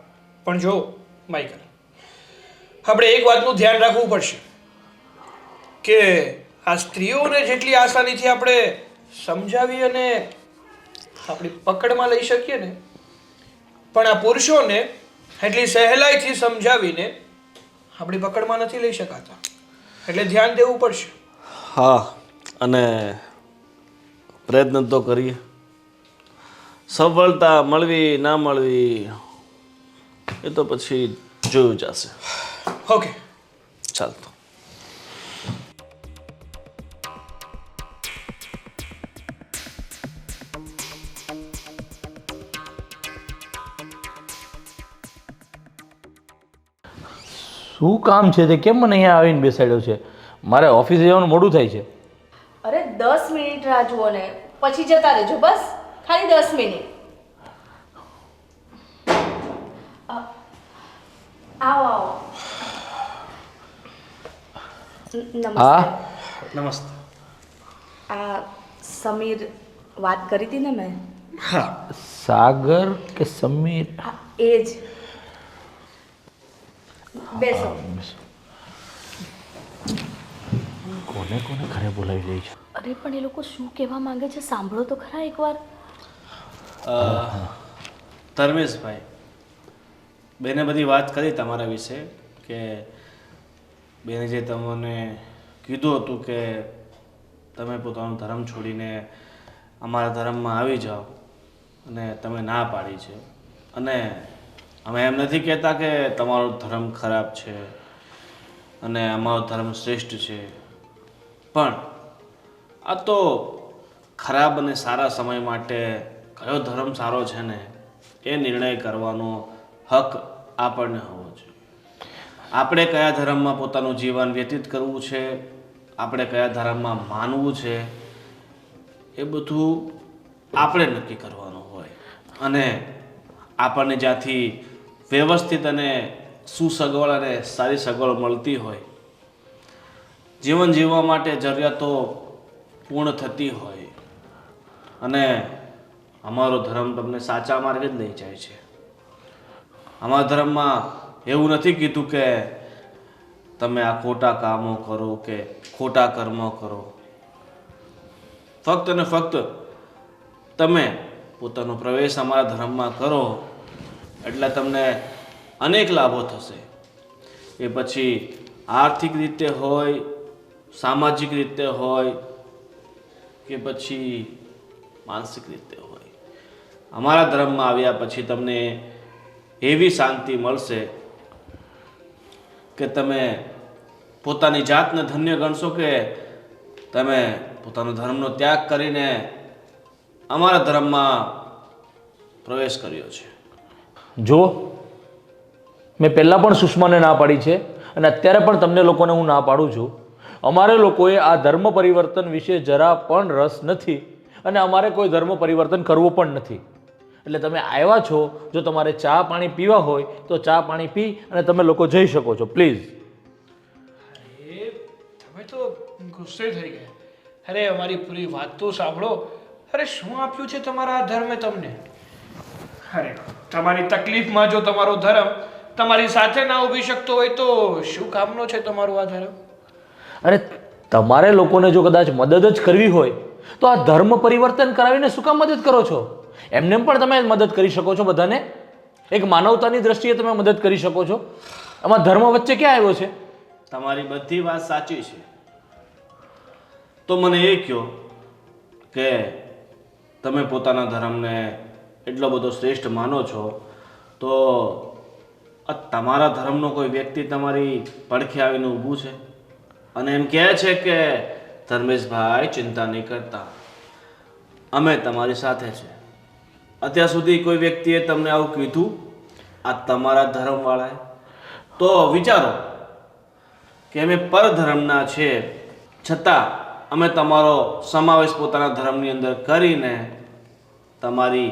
પણ જો માઇકલ, આપણે એક વાતનું ધ્યાન રાખવું પડશે કે આ સ્ત્રીઓને જેટલી આસાનીથી આપણે સમજાવી અને આપણી પકડમાં લઈ શકીએ ને, પણ આ પુરુષોને એટલી સહેલાઈથી સમજાવીને આપણી પકડમાં નથી લઈ શકાતા. એટલે ધ્યાન દેવું પડશે. હા, અને પ્રયત્ન તો કરીએ. સફળતા મળવી ના મળવી એ તો પછી જોયું જશે. ઓકે, ચાલતો. શું કામ છે તે કેમ મને અહીંયા આવીને બેસાડ્યો છે? મારે ઓફિસે જવાનું મોડું થાય છે. અરે 10 મિનિટ રાહ જુઓ ને, પછી જતા રહેજો. બસ ખાલી 10 મિનિટ. આવો આવો. નમસ્તે. નમસ્તે. આ સમીર વાત કરી હતી ને મેં? હા, સાગર કે સમીર? હા, એ જ. બેસો. કોને કોને ઘરે બોલાવી લે છે? અરે પણ એ લોકો શું કહેવા માંગે છે સાંભળો તો ખરા એકવાર. ધર્મેશભાઈ, બેને બધી વાત કરી તમારા વિશે, કે બેને જે તમને કીધું હતું કે તમે પોતાનો ધર્મ છોડીને અમારા ધર્મમાં આવી જાઓ, અને તમે ના પાડી છે. અને અમે એમ નથી કહેતા કે તમારો ધર્મ ખરાબ છે અને અમારો ધર્મ શ્રેષ્ઠ છે, પણ આ તો ખરાબ અને સારા સમય માટે કયો ધર્મ સારો છે ને એ નિર્ણય કરવાનો હક આપણને હોવો જોઈએ. આપણે કયા ધર્મમાં પોતાનું જીવન વ્યતીત કરવું છે, આપણે કયા ધર્મમાં માનવું છે, એ બધું આપણે નક્કી કરવાનું હોય. અને આપણને જ્યાંથી વ્યવસ્થિત અને સુસગવડ અને સારી સગવડ મળતી હોય, જીવન જીવવા માટે જરૂરિયાતો પૂર્ણ થતી હોય, અને અમારો ધર્મ તમને સાચા માર્ગે જ લઈ જાય છે. અમારા ધર્મમાં એવું નથી કીધું કે તમે આ ખોટા કામો કરો કે ખોટા કર્મો કરો. ફક્ત ને ફક્ત તમે પોતાનો પ્રવેશ અમારા ધર્મમાં કરો એટલે તમને અનેક લાભો થશે. એ પછી આર્થિક રીતે હોય, સામાજિક રીતે હોય કે પછી માનસિક રીતે હોય. અમારા ધર્મમાં આવ્યા પછી તમને એવી શાંતિ મળશે કે તમે પોતાની જાતને ધન્ય ગણશો કે તમે પોતાનો ધર્મનો ત્યાગ કરીને અમારા ધર્મમાં પ્રવેશ કર્યો છે. જો મેં પહેલાં પણ સુષ્માને ના પાડી છે અને અત્યારે પણ તમને લોકોને હું ના પાડું છું. અમારે લોકોએ આ ધર્મ પરિવર્તન વિશે જરા પણ રસ નથી અને અમારે કોઈ ધર્મ પરિવર્તન કરવું પણ નથી. એટલે તમે આવ્યા છો, જો તમારે ચા પાણી પીવા હોય તો ચા પાણી પી અને તમે લોકો જઈ શકો છો. પ્લીઝ. એ તમે તો ગુસ્સે થઈ ગયા. અરે અમારી પૂરી વાત તો સાંભળો. અરે શું આપ્યું છે તમારા આ ધર્મે તમને? અરે તમારી તકલીફમાં જો તમારો ધર્મ તમારી સાથે ના ઊભી શકતો હોય તો શું કામનો છે તમારો આ ધર્મ? અરે તમારે લોકોને જો કદાચ મદદ જ કરવી હોય તો આ ધર્મ પરિવર્તન કરાવીને શું કામ મદદ કરો છો? એમને પણ તમે મદદ કરી શકો છો બધાને. એક માનવતાની દ્રષ્ટિએ તમે મદદ કરી શકો છો. આમાં ધર્મ વચ્ચે ક્યાં આવ્યો છે? તમારી બધી વાત સાચી છે. તો મને એ કહો કે તમે પોતાના ધર્મને એટલો બધો શ્રેષ્ઠ માનો છો, તો આ તમારા ધર્મનો કોઈ વ્યક્તિ તમારી પડખે આવીને ઊભું છે અને એમ કહે છે કે ધર્મેશભાઈ ચિંતા નહીં કરતા, અમે તમારી સાથે છે. અત્યાર સુધી કોઈ વ્યક્તિએ તમને આવું કીધું આ તમારા ધર્મવાળાએ? તો વિચારો કે અમે પરધર્મના છે છતાં અમે તમારો સમાવેશ પોતાના ધર્મની અંદર કરીને તમારી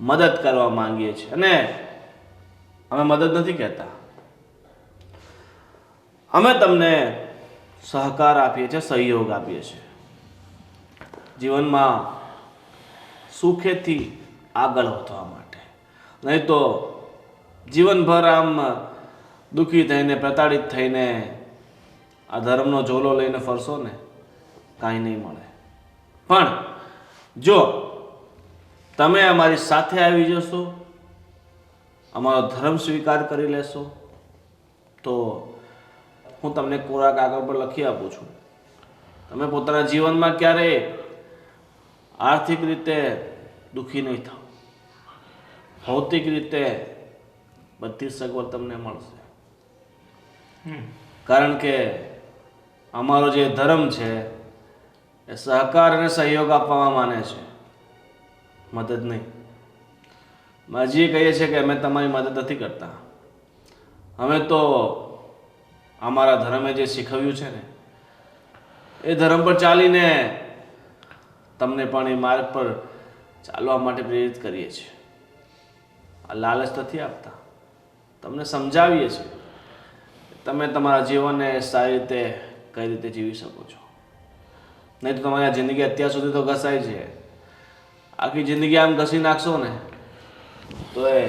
મદદ કરવા માંગીએ છીએ. અને અમે મદદ નથી કહેતા, અમે તમને સહકાર આપીએ છીએ, સહયોગ આપીએ છીએ જીવનમાં સુખેથી આગળ વધવા માટે. નહીં તો જીવનભર આમ દુઃખી થઈને પ્રતાડિત થઈને આ ધર્મનો ઝોલો લઈને ફરશો ને કાંઈ નહીં મળે. પણ જો તમે અમારી સાથે આવી જશો, અમારો ધર્મ સ્વીકાર કરી લેશો, તો હું તમને કોરા કાગળ પર લખી આપું છું. તમે પોતાના જીવનમાં ક્યારેય આર્થિક રીતે દુઃખી નહીં થાઓ. ભૌતિક રીતે બધી સગવડ તમને મળશે. કારણ કે અમારો જે ધર્મ છે એ સહકાર અને સહયોગ આપવામાં માને છે, મદદ નહીં. હજી કહીએ છીએ કે અમે તમારી મદદ નથી કરતા. અમે તો અમારા ધર્મે જે શીખવ્યું છે ને એ ધર્મ પર ચાલીને તમને પણ એ માર્ગ પર ચાલવા માટે પ્રેરિત કરીએ છીએ. આ લાલચ નથી આપતા, તમને સમજાવીએ છીએ તમે તમારા જીવનને સારી રીતે કઈ રીતે જીવી શકો છો. નહીં તો તમારી આ જિંદગી અત્યાર સુધી તો ઘસાઈ છે, આખી જિંદગી આમ ઘસી નાખશો ને તો એ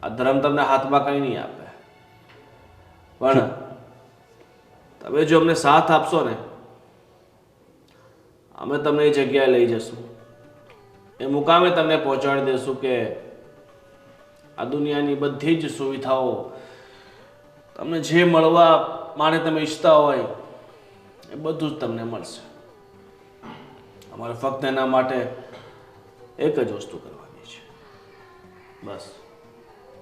આ ધર્મ તમને હાથમાં કંઈ નહીં આપે. પણ તમે જો અમને સાથ આપશો ને, અમે તમને એ જગ્યાએ લઈ જશું, એ મુકામે તમને પહોંચાડી દઈશું કે આ દુનિયાની બધી જ સુવિધાઓ તમને જે મળવા માટે તમે ઈચ્છતા હોય એ બધું જ તમને મળશે. અમારે ફક્ત એના માટે એક જ વસ્તુ કરવાની છે, બસ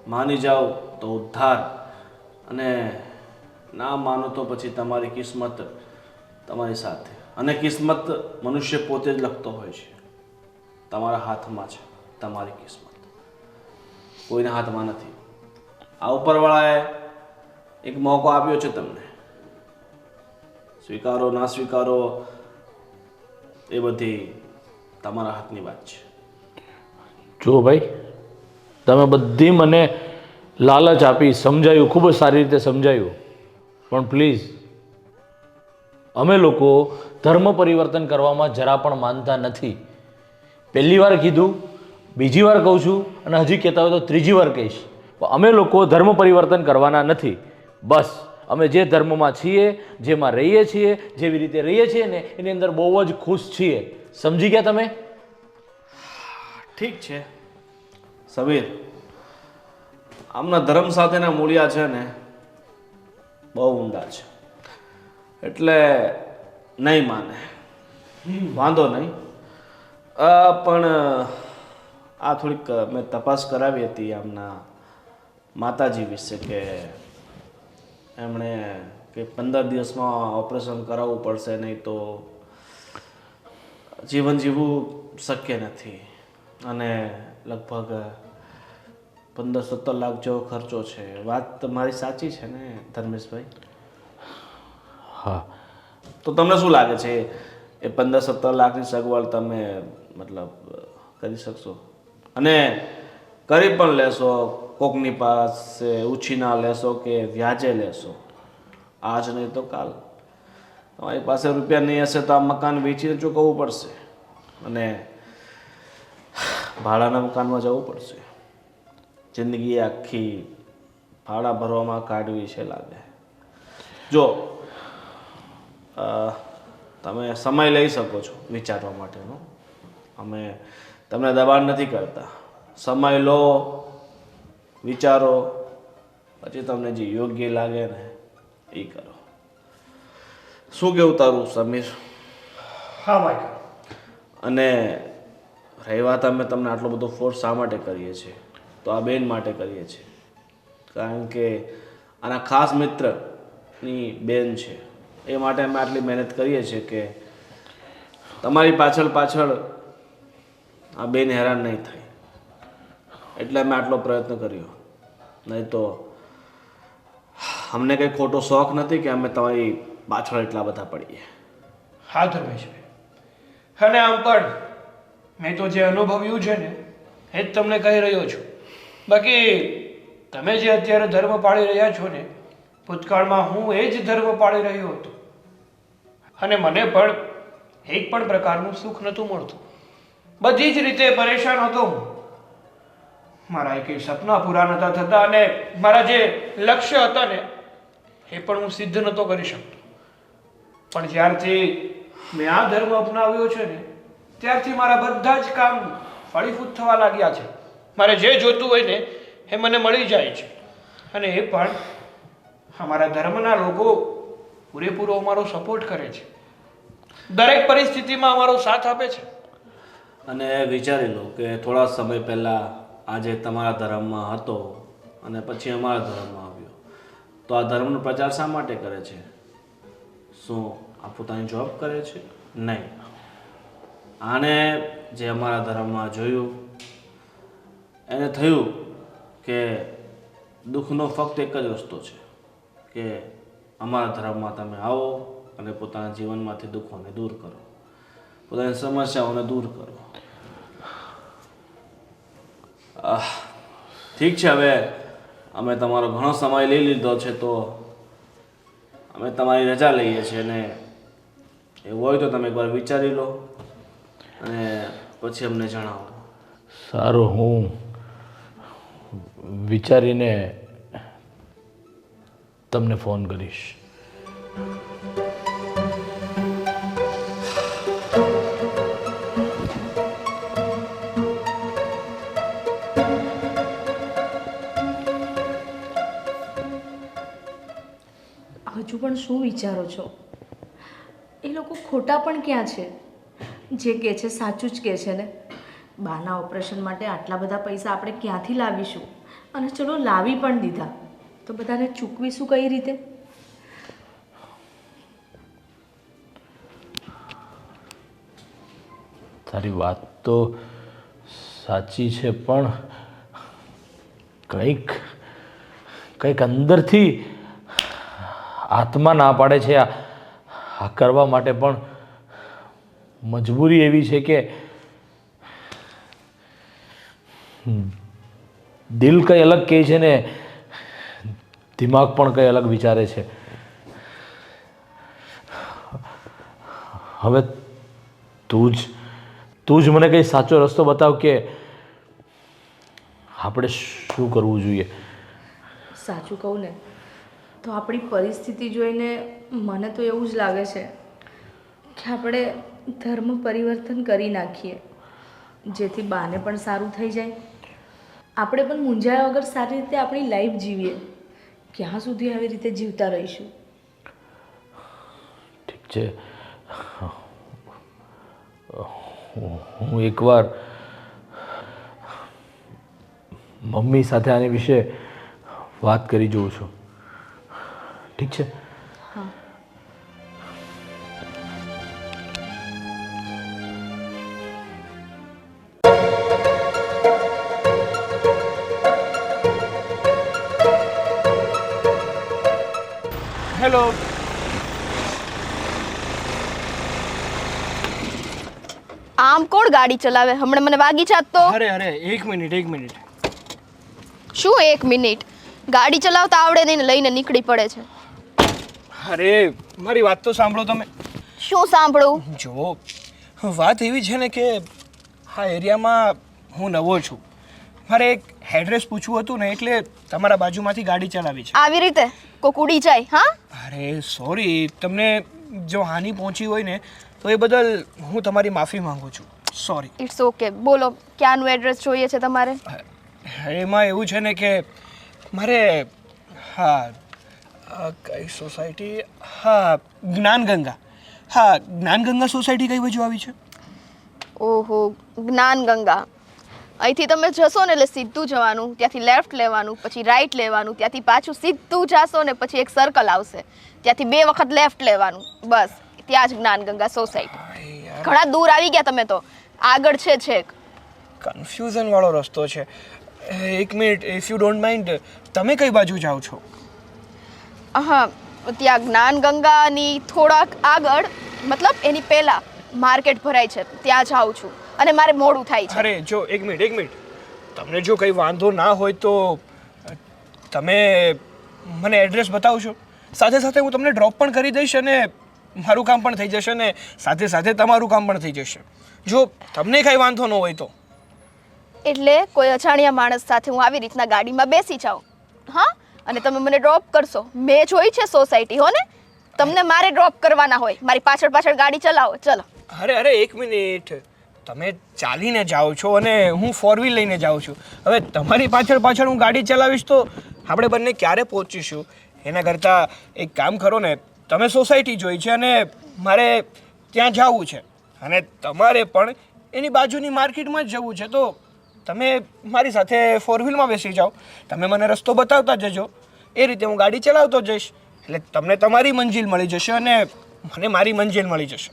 માની જાઓ તો ઉદ્ધાર, અને ના માનો તો પછી તમારી કિસ્મત તમારી સાથે. અને કિસ્મત મનુષ્ય પોતે જ લખતો હોય છે, તમારા હાથમાં છે તમારી કિસ્મત, કોઈના હાથમાં નથી. આ ઉપરવાળાએ એક મોકો આપ્યો છે તમને, સ્વીકારો ના સ્વીકારો એ બધી તમારા હાથની વાત છે. જો ભાઈ, તમે બધી મને લાલચ આપી, સમજાયું, ખૂબ જ સારી રીતે સમજાયું, પણ પ્લીઝ અમે લોકો ધર્મ પરિવર્તન કરવામાં જરા પણ માનતા નથી. પહેલી વાર કીધું, બીજી વાર કહું છું, અને હજી કહેતા હોય તો ત્રીજી વાર કહીશ, અમે લોકો ધર્મ પરિવર્તન કરવાના નથી. બસ અમે જે ધર્મમાં છીએ, જેમાં રહીએ છીએ, જેવી રીતે રહીએ છીએ ને એની અંદર બહુ જ ખુશ છીએ. સમજી ગયા તમે? ઠીક છે સમીર, આમના ધર્મ સાથેના મૂળિયા છે ને બહુ ઊંડા છે, એટલે નહીં માને, વાંધો નહીં. પણ આ થોડીક મેં તપાસ કરાવી હતી આમના માતાજી વિશે કે એમણે કે 15 દિવસમાં ઓપરેશન કરાવવું પડશે, નહીં તો જીવન જીવવું શક્ય નથી. અને લગભગ 15-17 લાખ જેવો ખર્ચો છે. વાત મારી સાચી છે ને ધર્મેશભાઈ? હા. તો તમને શું લાગે છે એ 15-17 લાખની સગવડ તમે મતલબ કરી શકશો? અને કરી પણ લેશો, કોકની પાસે ઉછીના લેશો કે વ્યાજે લેશો, આજ નહીં તો કાલ. તમારી પાસે રૂપિયા નહીં હશે તો આ મકાન વેચીને ચૂકવવું પડશે અને ભાડાના મકાનમાં જવું પડશે. જિંદગી આખી ભાડા ભરવામાં કાઢવી છે લાગે. જો તમે સમય લઈ શકો છો વિચારવા માટેનો, અમે તમને દબાણ નથી કરતા. સમય લો, વિચારો, પછી તમને જે યોગ્ય લાગે ને એ કરો. શું કેવું તારું સમીર? હા માઇકલ, અને રહી વાત અમે તમને આટલો બધો ફોર્સ શા માટે કરીએ છીએ, તો આ બેન માટે કરીએ છીએ. કારણ કે આના ખાસ મિત્રની બેન છે, એ માટે અમે આટલી મહેનત કરીએ છીએ કે તમારી પાછળ પાછળ આ બેન હેરાન નહીં થાય, એટલે અમે આટલો પ્રયત્ન કર્યો. નહીં તો અમને કંઈ ખોટો શોખ નથી કે અમે તમારી પાછળ એટલા બધા પડીએ. હા ધર્મેશભાઈ, અને આમ પણ મેં તો જે અનુભવ્યું છે ને એ જ તમને કહી રહ્યો છું. બાકી તમે જે અત્યારે ધર્મ પાળી રહ્યા છો ને, ભૂતકાળમાં હું એ જ ધર્મ પાળી રહ્યો હતો અને મને પણ એક પણ પ્રકારનું સુખ નહોતું મળતું. બધી જ રીતે પરેશાન હતો હું. મારા એકેય સપના પૂરા નહોતા થતા અને મારા જે લક્ષ્ય હતા ને એ પણ હું સિદ્ધ નહોતો કરી શકતો. પણ જ્યારથી મેં આ ધર્મ અપનાવ્યો છે ને ત્યારથી મારા બધા જ કામ ફળીફૂટ થવા લાગ્યા છે. મારે જે જોતું હોય ને એ મને મળી જાય છે. અને એ પણ અમારા ધર્મના લોકો પૂરેપૂરો અમારો સપોર્ટ કરે છે, દરેક પરિસ્થિતિમાં અમારો સાથ આપે છે. અને વિચારી લો કે થોડા સમય પહેલાં આજે તમારા ધર્મમાં હતો અને પછી અમારા ધર્મમાં આવ્યો, તો આ ધર્મનો પ્રચાર શા માટે કરે છે? શું આ પોતાની જોબ કરે છે? નહીં. આને જે અમારા ધર્મમાં જોયું એને થયું કે દુઃખનો ફક્ત એક જ રસ્તો છે કે અમારા ધર્મમાં તમે આવો અને પોતાના જીવનમાંથી દુઃખોને દૂર કરો, પોતાની સમસ્યાઓને દૂર કરો. ઠીક છે, હવે અમે તમારો ઘણો સમય લઈ લીધો છે, તો અમે તમારી રજા લઈએ છીએ અને એવું હોય તો તમે એકવાર વિચારી લો અને પછી અમને જણાવો. સારું, હું વિચારીને તમને ફોન કરીશ. હજુ પણ શું વિચારો છો? એ લોકો ખોટા પણ ક્યાં છે? જે કહે છે સાચું જ કહે છે ને. બાના ઓપરેશન માટે આટલા બધા પૈસા આપણે ક્યાંથી લાવીશું? અને ચલો લાવી પણ દીધા તો બધાને ચૂકવીશું કઈ રીતે? તારી વાત તો સાચી છે, પણ કંઈક અંદરથી આત્મા ના પાડે છે આ કરવા માટે, પણ મજબૂરી એવી છે કે દિલ કંઈ અલગ કહે છે ને દિમાગ પણ કંઈ અલગ વિચારે છે. હવે તું જ મને કંઈ સાચો રસ્તો બતાવ કે આપણે શું કરવું જોઈએ. સાચું કહું ને તો આપણી પરિસ્થિતિ જોઈને મને તો એવું જ લાગે છે કે આપણે ધર્મ પરિવર્તન કરી નાખીએ, જેથી બાને પણ સારું થઈ જાય, આપણે પણ મૂંઝાયા વગર સારી રીતે આપણી લાઈફ જીવીએ. ક્યાં સુધી આવી રીતે જીવતા રહીશું? ઠીક છે, હું એકવાર મમ્મી સાથે આની વિશે વાત કરી જોઉં છું. ઠીક છે? હા. હેલો. આમ કોણ ગાડી ચલાવે? હમણાં મને વાગી જાત તો. અરે એક મિનિટ. શું 1 મિનિટ? ગાડી ચલાવતા આવડે નહીં ને લઈને નીકળી પડે છે. અરે મારી વાત તો સાંભળો તમે. શું સાંભળું? જો વાત એવી છે ને કે આ એરિયામાં હું નવો છું. મારે એક એડ્રેસ પૂછવું હતું ને, એટલે તમારા બાજુમાંથી ગાડી ચલાવી છે. આવી રીતે કોક ઉડી જાય? હા, અરે સોરી, તમને જો હાનિ પહોંચી હોય ને તો એ બદલ હું તમારી માફી માંગુ છું. સોરી. It's okay. બોલો, ક્યાંનું એડ્રેસ જોઈએ છે તમારે? એમાં એવું છે ને કે મારે કઈ સોસાયટી? જ્ઞાનગંગા. જ્ઞાનગંગા સોસાયટી કઈ બાજુ આવી છે? ઓહો, જ્ઞાનગંગા. અહીંથી તમે જશો ને એટલે સીધું જવાનું, ત્યાંથી લેફ્ટ લેવાનું, પછી રાઈટ લેવાનું, ત્યાંથી પાછું સીધું જાશો ને પછી એક સર્કલ આવશે, ત્યાંથી 2 વખત લેફ્ટ લેવાનું, બસ ત્યાં જ જ્ઞાનગંગા સોસાયટી. ઘણા દૂર આવી ગયા તમે તો, આગળ છે છેક. કન્ફ્યુઝન વાળો રસ્તો છે. એક minute, if you don't mind, તમે કઈ બાજુ જાઓ છો? હા, ત્યાં જ્ઞાનગંગાની થોડાક આગળ, મતલબ એની પહેલા માર્કેટ ભરાય છે, ત્યાં જાઉં છું અને મારે મોડું થાય છે. અરે જો એક મિનિટ, તમને જો કંઈ વાંધો ના હોય તો તમે મને એડ્રેસ બતાવશો? સાથે સાથે હું તમને ડ્રોપ પણ કરી દઈશ અને મારું કામ પણ થઈ જશે ને સાથે સાથે તમારું કામ પણ થઈ જશે, જો તમને કાંઈ વાંધો ન હોય તો. એટલે કોઈ અજાણ્યા માણસ સાથે હું આવી રીતના ગાડીમાં બેસી જાઉં, હા, અને તમે મને ડ્રોપ કરશો. મેં જોઈ છે સોસાયટી, હો ને, તમને મારે ડ્રોપ કરવાના હોય, મારી પાછળ પાછળ ગાડી ચલાવો. ચલો. અરે એક મિનિટ, તમે ચાલીને જાઓ છો અને હું 4 વ્હીલ લઈને જાઉં છું. હવે તમારી પાછળ હું ગાડી ચલાવીશ તો આપણે બંને ક્યારે પહોંચીશું? એના કરતાં એક કામ કરો ને, તમે સોસાયટી જોઈ છે અને મારે ત્યાં જવું છે અને તમારે પણ એની બાજુની માર્કેટમાં જ જવું છે, તો તમે મારી સાથે 4 વ્હીલમાં બેસી જાઓ, તમે મને રસ્તો બતાવતા જજો, એ રીતે હું ગાડી ચલાવતો જઈશ, એટલે તમને તમારી મંજિલ મળી જશે અને મને મારી મંજિલ મળી જશે.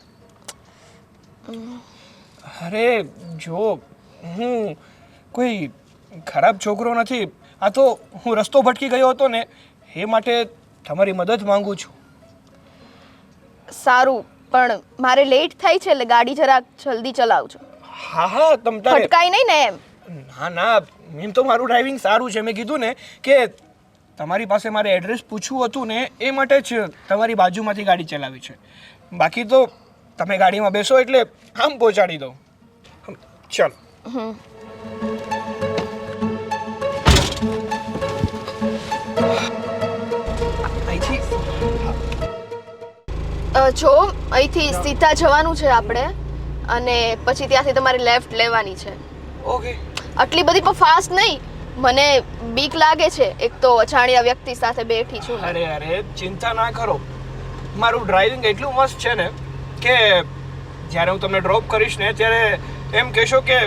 અરે જો હું કોઈ ખરાબ છોકરો નથી, આ તો હું રસ્તો ભટકી ગયો હતો ને એ માટે તમારી મદદ માંગુ છું. સારું, પણ મારે લેટ થાય છે એટલે ગાડી જરાક જલ્દી ચલાવજો. હા તમ તારે ફટકાઈ નહીં ને એમ? ના એમ તો મારું ડ્રાઇવિંગ સારું છે. મેં કીધું ને કે તમારી પાસે મારે એડ્રેસ પૂછવું હતું ને એ માટે જ તમારી બાજુમાંથી ગાડી ચલાવી છે, બાકી તો તમે ગાડીમાં બેસો એટલે આમ પહોંચાડી દઉં. ચાલો. જો અહીંથી સીધા જવાનું છે આપણે અને પછી ત્યાંથી તમારે લેફ્ટ લેવાની છે. ઓકે. આટલી બધી પણ ફાસ્ટ નહીં, મને બીક લાગે છે, એક તો અજાણ્યા વ્યક્તિ સાથે બેઠી છું. અરે ચિંતા ના કરો, મારું ડ્રાઇવિંગ એટલું મસ્ત છે ને કે જ્યારે હું તમને ડ્રોપ કરીશ ને ત્યારે એમ કહેશો કે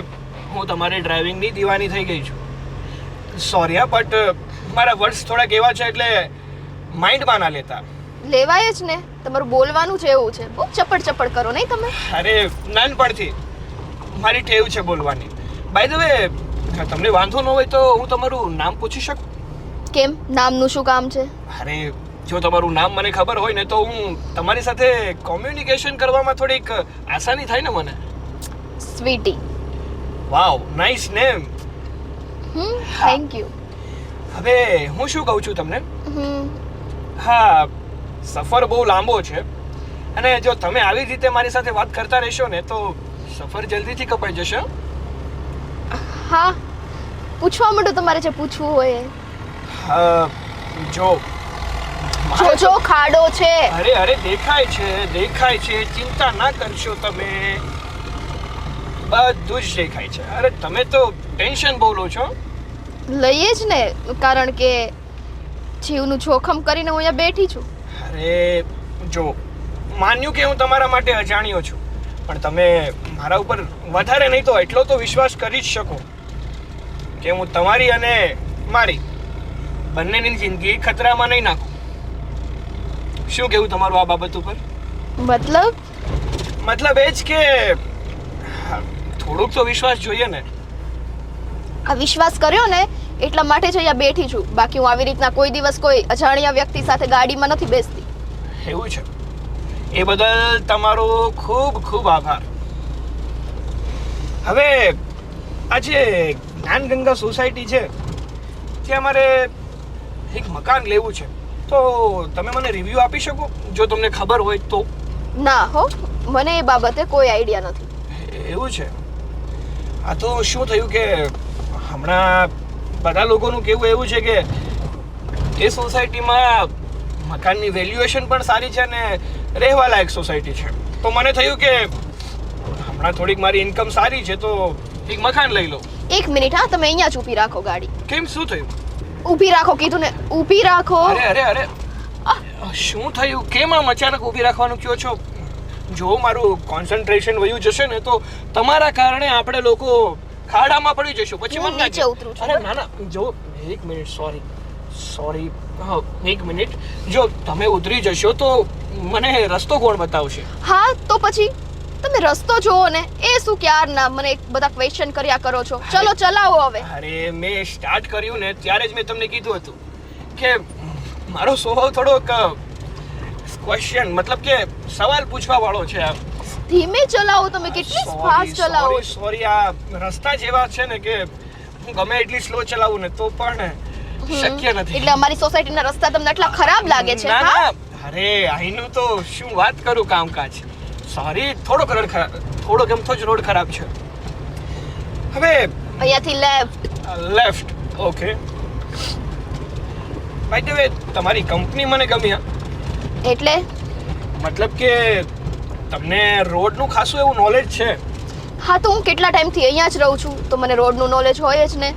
હું તમારી ડ્રાઇવિંગની દીવાની થઈ ગઈ છું. સોરી બટ મારા વર્ડ્સ થોડાક એવા છે એટલે માઇન્ડમાં ના લેતા. લેવાય જ ને, તમારું બોલવાનું જ એવું છે, બહુ ચપડ કરો નહીં તમે? અરે નાનપણથી મારી ટેવ છે બોલવાની. બાય ધ વે, તમને વાંધો ન હોય તો હું તમારું નામ પૂછી શકું? કેમ, નામનું શું કામ છે? અરે જો તમારું નામ મને ખબર હોય ને તો હું તમારી સાથે કોમ્યુનિકેશન કરવામાં થોડીક આસાની થાય ને મને. Sweety. Wow, nice name. Thank you. હવે હું શું કહું છું તમને, હા સફર બહુ લાંબો છે અને જો તમે આવી રીતે મારી સાથે વાત કરતા રહેશો ને તો સફર જલ્દીથી કપાઈ જશે. હા, પૂછવા માંડો તમારે જે પૂછવું હોય. જો જો ખાડો છે. અરે દેખાય છે, ચિંતા ના કરશો તમે, બધું જ દેખાય છે. અરે તમે તો ટેન્શન બહુ લો છો. લઈએ જ ને, કારણ કે જીવનું જોખમ કરીને હું અહીંયા બેઠી છું. અરે જો માન્યું કે હું તમારા માટે અજાણ્યો છું, પણ તમે મારા ઉપર વધારે નહીં તો એટલો તો વિશ્વાસ કરી જ શકો કે હું તમારી અને મારી બંનેની જિંદગી ખતરામાં નહીં નાખું. શું કહેવું તમારું આ બાબત ઉપર? મતલબ એ જ કે થોડુંક તો વિશ્વાસ જોઈએ ને. આ વિશ્વાસ કર્યો ને એટલા માટે જ અહીંયા બેઠી છું, બાકી હું આવી રીતના કોઈ દિવસ કોઈ અજાણ્યા વ્યક્તિ સાથે ગાડીમાં નથી બેસતી. એવું છે? એ બદલ તમારો ખૂબ ખૂબ આભાર. હવે આ જે જ્ઞાનગંગા સોસાયટી છે ત્યાં મારે એક મકાન લેવું છે, તો તમે મને રિવ્યૂ આપી શકો જો તમને ખબર હોય તો? ના હો, મને એ બાબતે કોઈ આઈડિયા નથી. એવું છે? આ તો શું થયું કે હમણાં બધા લોકોનું કહેવું એવું છે કે એ સોસાયટીમાં મકાનની વેલ્યુએશન પણ સારી છે અને રહેવા લાયક સોસાયટી છે, તો મને થયું કે હમણાં થોડીક મારી ઇન્કમ સારી છે તો એક મકાન લઈ લો. એક મિનિટ, હા, તમે અહીંયા જ ઊભી રાખો ગાડી. કેમ, શું થયું? ઊભી રાખો કીધું ને, ઊભી રાખો. અરે શું થયું? કેમ આમ અચાનક ઊભી રાખવાનું કહો છો? જો મારું કોન્સન્ટ્રેશન વયું જશે ને તો તમારા કારણે આપણે લોકો ખાડામાં પડી જશો પછી હું મત નીચે ઉતરું છું, અરે ના ના જો એક મિનિટ સોરી હા એક મિનિટ જો તમે ઉતરી જશો તો મને રસ્તો કોણ બતાવશે હા તો પછી તમે રસ્તો જોવો ને, એ શું ક્યારના મને બધા ક્વેશ્ચન કર્યા કરો છો. ચલો ચલાવો હવે. અરે મેં સ્ટાર્ટ કર્યું ને ત્યારે જ મેં તમને કીધું હતું કે મારો સ્વભાવ થોડોક ક્વેશ્ચન મતલબ કે સવાલ પૂછવા વાળો છે આ ધીમે ચલાવો તમે, કેટલી ફાસ્ટ ચલાવો છો. સોરી આ રસ્તા જેવા છે ને કે હું ગમે એટલી સ્લો ચલાવું ને તો પણ શક્ય નથી. એટલે અમારી સોસાયટીના રસ્તા તમને એટલા ખરાબ લાગે છે? ના હા ના અરે અહીંનું તો શું વાત કરું કામકાજ. સોરી થોડોક રોડ ખરાબ, થોડોક એમ તો જ રોડ ખરાબ છે. હવે અહીંયાથી left. Okay bye the way તમારી કંપની મને ગમી હા. એટલે મતલબ કે તમને રોડનું ખાસું એવું નોલેજ છે. હા તો હું કેટલા ટાઈમથી અહીંયા જ રહું છું તો મને રોડનું નોલેજ હોય જ ને.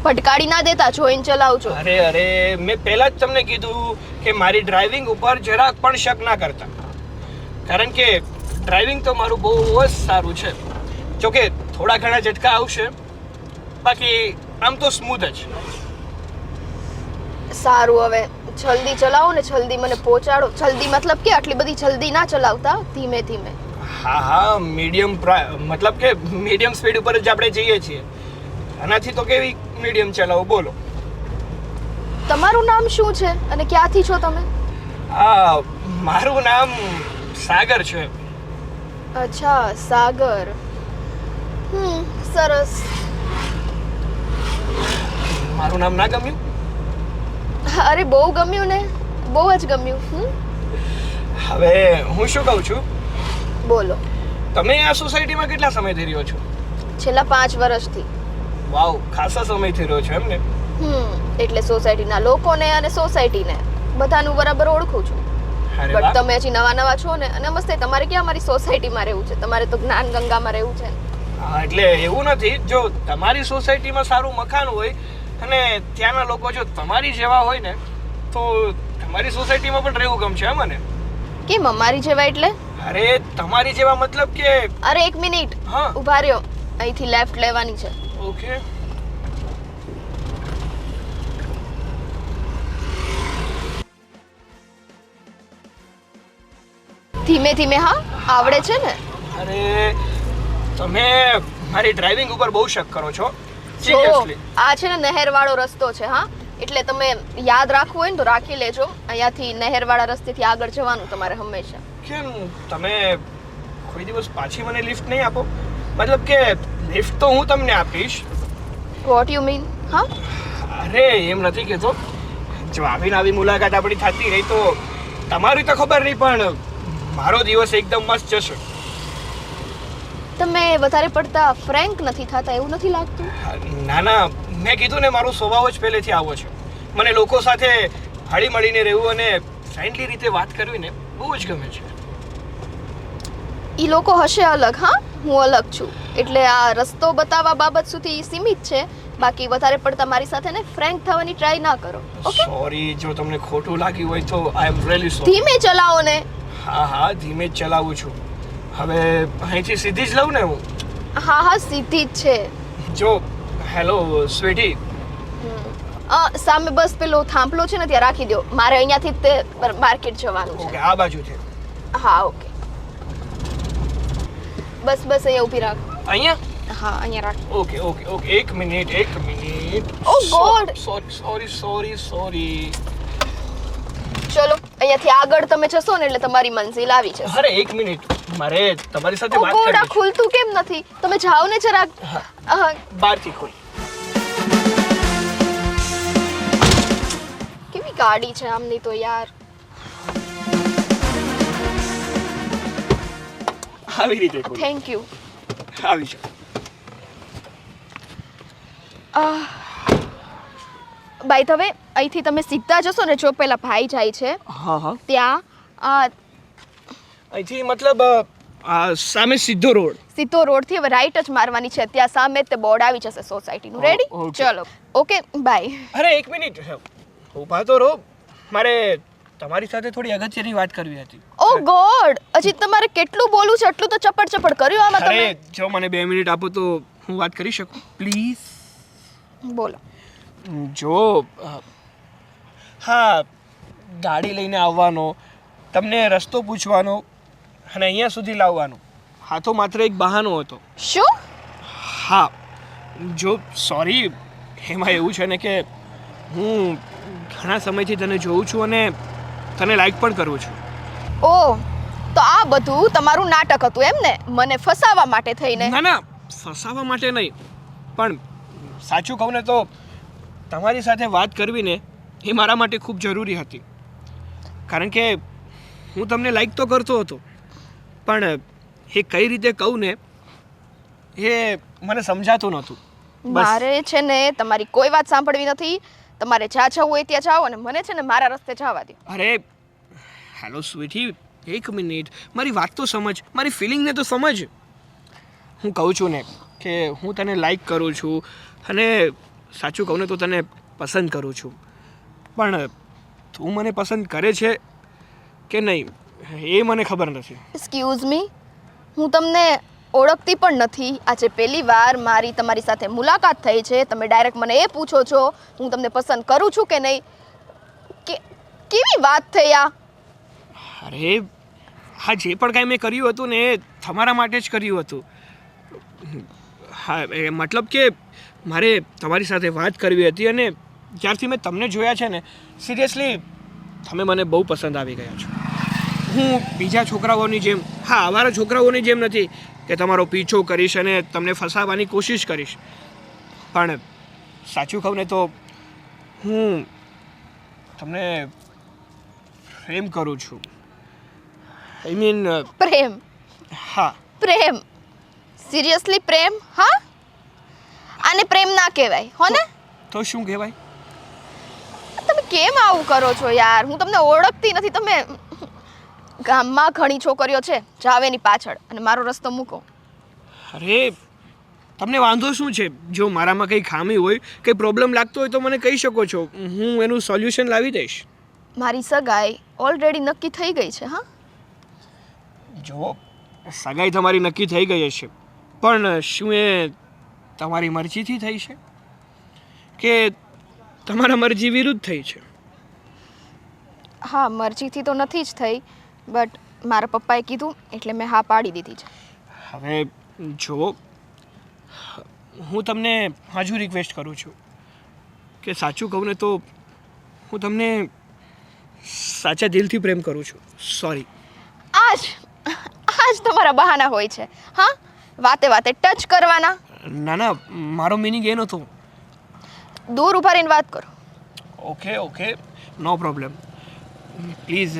ભટકાડી ના દેતા, જોઈને ચલાવજો. અરે મેં પહેલા જ તમને કીધું કે મારી ડ્રાઇવિંગ ઉપર જરાક પણ શક ના કરતા, કારણ કે ડ્રાઇવિંગ તો મારું બહુ જ સારું છે. જોકે થોડા ઘણા ઝટકા આવશે, બાકી આમ તો સ્મૂથ જ. સારું, હવે જલ્દી ચલાવો ને, જલ્દી મને પહોંચાડો. જલ્દી મતલબ કે આટલી બધી જલ્દી ના ચલાવતા, ધીમે ધીમે. હા મીડિયમ મતલબ કે મીડિયમ સ્પીડ ઉપર જ આપણે જઈએ છીએ. આનાથી તો કેવી મીડિયમ ચલાવો બોલો. તમારું નામ શું છે અને ક્યાંથી છો તમે? મારું નામ સાગર છે. અચ્છા, સાગર. સરસ. મારું નામ ના ગમ્યું? અરે બહુ ગમ્યું ને, બહુ જ ગમ્યું. હવે હું શું કહું છું, બોલો. તમે આ સોસાયટીમાં કેટલા સમયથી રહ્યો છો? છેલ્લા 5 વર્ષથી. વાવ, ખાસા સમયથી રહ્યો છો એમ ને? એટલે સોસાયટીના લોકોને અને સોસાયટીને બધાનું બરાબર ઓળખું છું. અરે બટ વાહ. તમે હજી નવા નવા છો ને, અને મસ્તે તમારે ક્યાં અમારી સોસાયટીમાં રહેવું છે? તમારે તો જ્ઞાન ગંગામાં રહેવું છે. હા, એટલે એવું નથી, જો તમારી સોસાયટીમાં સારું મકાન હોય અને ત્યાંના લોકો જો તમારી જેવા હોય ને તો તમારી સોસાયટીમાં પણ રહેવું ગમશે હે મને. કેમ અમારી જેવા એટલે? અરે તમારી જેવા મતલબ કે અરે એક મિનિટ હા ઊભા રહ્યો, અહીંથી લેફ્ટ લેવાની છે. ઓકે ધીમે ધીમે. હા, આવડે છે ને? અરે તમે મારી ડ્રાઇવિંગ ઉપર બહુ શક કરો છો જો સિરિયસલી. આ છે ને નહેરવાળો રસ્તો છે. હા, એટલે તમે યાદ રાખવું હોય ને તો રાખી લેજો. અહીંયાથી નહેરવાળા રસ્તેથી આગળ જવાનું તમારે હંમેશા. કેમ તમે કોઈ દિવસ પાછી મને લિફ્ટ નહીં આપો? મતલબ કે લિફ્ટ તો હું તમને આપીશ. What you mean? હા, અરે એમ નથી કહેતો, જો આવીને આવી મુલાકાત આપણી થતી રહી તો તમારી તો ખબર નહીં પણ મારો દિવસ એકદમ મસ્ત જશે. તમે વધારે પડતા ફ્રેન્ક નથી થતા એવું નથી લાગતું? ના ના, મેં કીધું ને મારો સ્વભાવ જ પહેલેથી આવો છે. મને લોકો સાથે હળી મળીને રહેવું અને ફ્રેન્ડલી રીતે વાત કરવી ને બહુ જ ગમે છે. ઈ લોકો હશે અલગ. હા, હું અલગ છું. એટલે આ રસ્તો બતાવવા બાબત સુધી સીમિત છે. બાકી વધારે પડતા મારી સાથે ને ફ્રેન્ક થવાની ટ્રાય ના કરો. ઓકે? સોરી જો તમને ખોટું લાગ્યું હોય તો આઈ એમ રિયલી સોરી. ધીમે ચલાવો ને. હા ધીમે જ ચલાવું છું. હવે અહીંથી સીધી જ લઉં ને હું? હા, સીધી જ છે. જો હેલો સ્વીટી, સામે બસ પેલો થાંભલો છે ને ત્યાં રાખી દો. મારે અહીંયાથી જ તે માર્કેટ જવાનું ઓકે છે. આ બાજુથી હા, ઓકે. બસ અહીંયા ઊભી રાખો. અહીંયા? હા, અહીંયા રાખો. ઓકે એક મિનિટ. Oh God! સોરી. ચલો, અહીંયાથી આગળ તમે જશો ને એટલે તમારી મંઝિલ આવી જશે. અરે એક મિનિટ, મારે તમારી સાથે વાત ગોળ, આ કરવી છે. ખુલતું કેમ નથી? તમે જાઓ ને જરાક. હા, બહારથી ખોલ. કેવી ગાડી છે આમની તો યાર. આવી રીતે ખોલ. Thank you. આવી છે. બાય ધ વે, અહીંથી તમે સીધા જશો ને, જો પેલા ભાઈ જાય છે હા ત્યાં અહીંથી મતલબ સામે સીધો રોડ. સીધો રોડથી હવે રાઈટ જ મારવાની છે. ત્યાં સામે જ તે બોર્ડ આવી જશે સોસાયટીનું. રેડી? okay. ચલો, ઓકે, બાય. અરે એક મિનિટ ઊભા તો રહો, મારે તમારી સાથે થોડી અગત્યની વાત કરવી હતી. ઓ ગોડ, હજી તમારે કેટલું બોલવું છે? એટલું તો ચપડ કર્યું આમાં અરે તમે. જો મને 2 મિનિટ આપો તો હું વાત કરી શકું પ્લીઝ? બોલો. જો હા, ગાડી લઈને આવવાનો, તમને રસ્તો પૂછવાનો અને અહીંયા સુધી લાવવાનો, હા તો માત્ર એક બહાનો હતો. શું? હા, જો સોરી, એમાં એવું છે ને કે હું ઘણા સમયથી તને જોઉં છું અને તને લાઈક પણ કરું છું. ઓહ, તો આ બધું તમારું નાટક હતું એમ ને? મને ફસાવવા માટે થઈને? ના ના, ફસાવા માટે નહીં, પણ સાચું કહું ને તો તમારી સાથે વાત કરવી ને એ મારા માટે ખૂબ જરૂરી હતી. કારણ કે હું તમને લાઈક તો કરતો હતો, પણ એ કઈ રીતે કહું ને એ મને સમજાતું નહોતું. મારે છે ને તમારી કોઈ વાત સાંભળવી નથી. તમારે જ્યાં જવું હોય ત્યાં જાઓ અને મને છે ને મારા રસ્તે જવા દો. અરે હેલો સ્વીટી, એક મિનિટ, મારી વાત તો સમજ, મારી ફિલિંગને તો સમજ. હું કહું છું ને કે હું તને લાઈક કરું છું અને સાચું કહું ને તો તને પસંદ કરું છું, પણ તું મને પસંદ કરે છે કે નહીં એ મને ખબર નથી. એક્સક્યુઝ મી, હું તમને ઓળખતી પણ નથી. આજે પહેલી વાર મારી તમારી સાથે મુલાકાત થઈ છે. તમે ડાયરેક્ટ મને એ પૂછો છો હું તમને પસંદ કરું છું કે નહીં? કેવી વાત થઈ આ? અરે હા, જે પણ કાંઈ મેં કર્યું હતું ને એ તમારા માટે જ કર્યું હતું. હા, એ મતલબ કે મારે તમારી સાથે વાત કરવી હતી અને જ્યારથી મેં તમને જોયા છે ને, સિરિયસલી તમે મને બહુ પસંદ આવી ગયા છો. હું બીજા છોકરાઓની જેમ, હા આવારા છોકરાઓની જેમ નથી કે તમારો પીછો કરીશ અને તમને ફસાવવાની કોશિશ કરીશ, પણ સાચું કહું ને તો હું તમને પ્રેમ કરું છું. આઈ મીન પ્રેમ? હા. પ્રેમ? સિરિયસલી પ્રેમ? હા, આને પ્રેમ ના કહેવાય હો ને? તો શું કહેવાય? તમે કેમ આવું કરો છો યાર? હું તમને ઓળખતી નથી. તમે ગામમાં ઘણી છોકરીઓ છે, જાવ એની પાછળ અને મારો રસ્તો મૂકો. અરે તમને વાંધો શું છે? જો મારામાં કંઈ ખામી હોય, કંઈ પ્રોબ્લેમ લાગતો હોય તો મને કહી શકો છો, હું એનું સોલ્યુશન લાવી દઈશ. મારી સગાઈ ઓલરેડી નક્કી થઈ ગઈ છે. હા, જો સગાઈ તમારી નક્કી થઈ ગઈ હશે, પણ શું એ તમારી મરજીથી થઈ છે કે તમારા મરજી વિરુદ્ધ થઈ છે? હા, મરજીથી તો નથી જ થઈ, બટ મારા પપ્પાએ કીધું એટલે મેં હા પાડી દીધી છે. હવે જો હું તમને હજુ રિક્વેસ્ટ કરું છું કે સાચું કહું ને તો હું તમને સાચા દિલથી પ્રેમ કરું છું. સોરી. આજ તમારા બહાના હોય છે. હા, વાતે વાતે ટચ કરવાના. ના ના, મારો મિનિંગ એ નહોતો. દૂર ઉભા રહીને વાત કરો. Okay okay, no problem, please.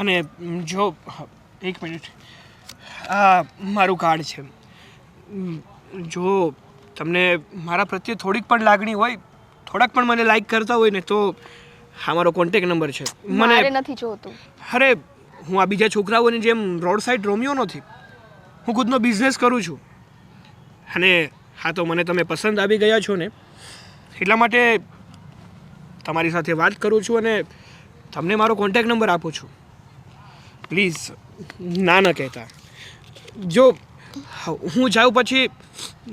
અને જો એક મિનિટ, આ મારું કાર્ડ છે. જો તમને મારા પ્રત્યે થોડીક પણ લાગણી હોય, થોડાક પણ મને લાઈક કરતા હોય ને, તો આ મારો કોન્ટેક નંબર છે. મારે નથી જોતું. અરે હું આ બીજા છોકરાઓની જેમ રોડ સાઈડ રોમિયો નથી. હું ખુદનો બિઝનેસ કરું છું અને હા તો મને તમે પસંદ આવી ગયા છો ને, એટલા માટે તમારી સાથે વાત કરું છું અને તમને મારો કોન્ટેક નંબર આપું છું. પ્લીઝ ના ન કહેતા. જો હું જાઉં પછી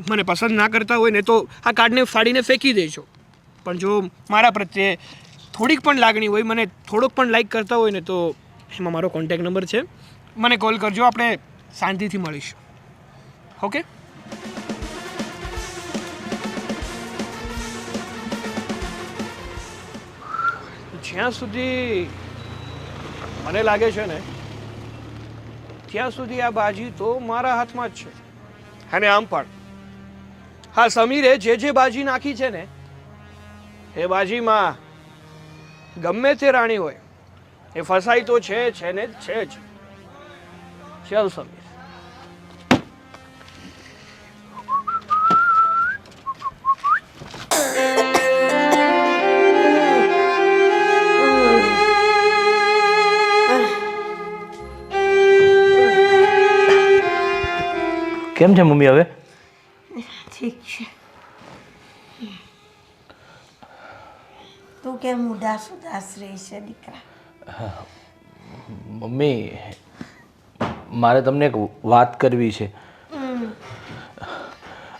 મને પસંદ ના કરતા હોય ને તો આ કાર્ડને ફાડીને ફેંકી દેજો, પણ જો મારા પ્રત્યે થોડીક પણ લાગણી હોય, મને થોડોક પણ લાઈક કરતા હોય ને, તો એમાં મારો કોન્ટેક નંબર છે, મને કોલ કરજો, આપણે શાંતિથી મળીશું. ઓકે? જ્યાં સુધી મને લાગે છે ને ત્યાં સુધી આ બાજી તો મારા હાથમાં જ છે. અને આમ પણ હા, સમીરે જે બાજી નાખી છે ને એ બાજીમાં ગમે તે રાણી હોય એ ફસાઈ તો છે ને છે જ. ચાલ સમીર. કેમ છે મમ્મી હવે? ઠીક છે. તું કેમ ઉદાસ ઉદાસ રહી છે દીકરા? મમ્મી, મારે તમને એક વાત કરવી છે.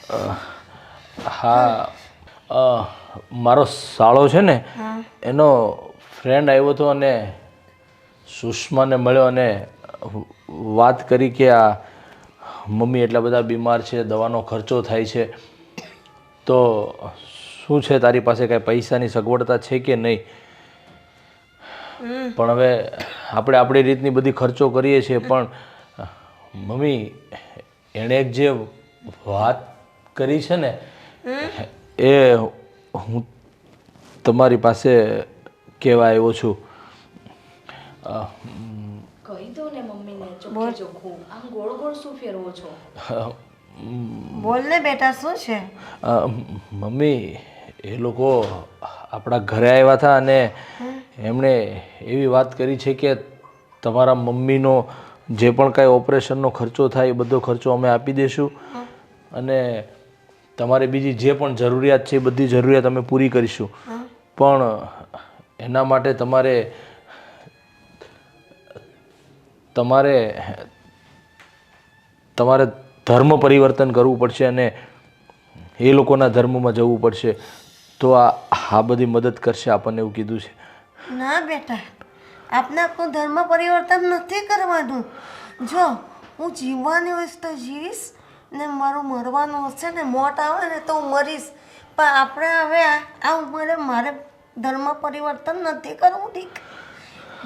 હા મારો સાળો છે ને એનો ફ્રેન્ડ આવ્યો હતો અને સુષ્માને મળ્યો અને વાત કરી કે આ મમ્મી એટલા બધા બીમાર છે, દવાનો ખર્ચો થાય છે, તો શું છે તારી પાસે કાંઈ પૈસાની સગવડતા છે કે નહીં? પણ હવે આપણે આપણી રીતની બધી ખર્ચો કરીએ છીએ, પણ મમ્મી એણે એક જે વાત કરી છે ને એ હું તમારી પાસે કહેવા આવ્યો છું. કહી દો ને મમ્મીને ચોખ્ખે ચોખ્ખું. આમ ગોળ ગોળ શું ફેરવો છો? બોલ ને બેટા, શું છે? મમ્મી એ લોકો આપણા ઘરે આવ્યા હતા અને એમણે એવી વાત કરી છે કે તમારા મમ્મીનો જે પણ કાંઈ ઓપરેશનનો ખર્ચો થાય એ બધો ખર્ચો અમે આપી દઈશું અને તમારે બીજી જે પણ જરૂરિયાત છે એ બધી જરૂરિયાત અમે પૂરી કરીશું. પણ એના માટે તમારે ધર્મ પરિવર્તન કરવું પડશે અને એ લોકોના ધર્મમાં જવું પડશે, તો આ બધી મદદ કરશે આપણને, એવું કીધું છે. ના બેટા, આપને આપણું ધર્મ પરિવર્તન નથી કરવાનું. જો હું જીવવાની હોઈશ તો જીવીશ, ને મારું મરવાનું હશે ને મોત આવે ને તો હું મરીશ. પણ આપણે હવે આ ઉંમરે મારે ધર્મ પરિવર્તન નથી કરવું. ઠીક,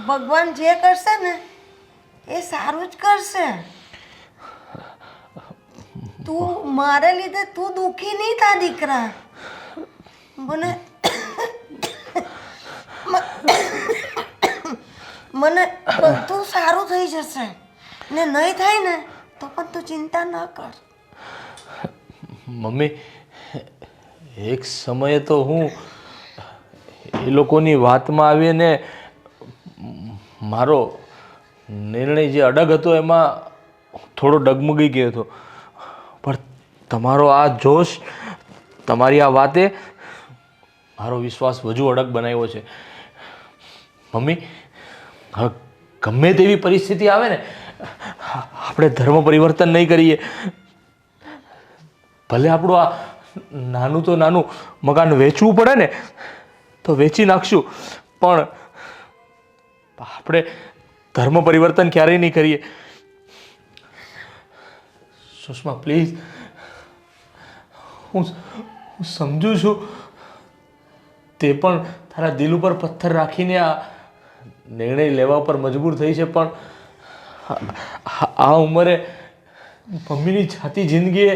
ભગવાન જે કરશે ને એ સારું જ કરશે. તું મારે લીધે તું દુઃખી નહીં થા દીકરા. મને બધું સારું થઈ જશે ને નહીં થાય ને તો પણ તું ચિંતા ન કર. મમ્મી એક સમયે તો હું એ લોકોની વાતમાં આવીને મારો નિર્ણય જે અડગ હતો એમાં થોડો ડગમગી ગયો હતો, પણ તમારો આ જોશ, તમારી આ વાતે મારો વિશ્વાસ વધુ અડગ બનાવ્યો છે. મમ્મી હવે ગમે તેવી પરિસ્થિતિ આવે ને આપણે ધર્મ પરિવર્તન નહીં કરીએ. ભલે આપણું આ નાનું તો નાનું મકાન વેચવું પડે ને તો વેચી નાખશું, પણ આપણે ધર્મ પરિવર્તન ક્યારેય નહીં કરીએ. સુષ્મા પ્લીઝ, હું સમજુ છું તે પણ તારા દિલ ઉપર પથ્થર રાખીને આ નિર્ણય લેવા પર મજબૂર થઈ છે, પણ આ ઉંમરે મમ્મીની જાતી જિંદગીએ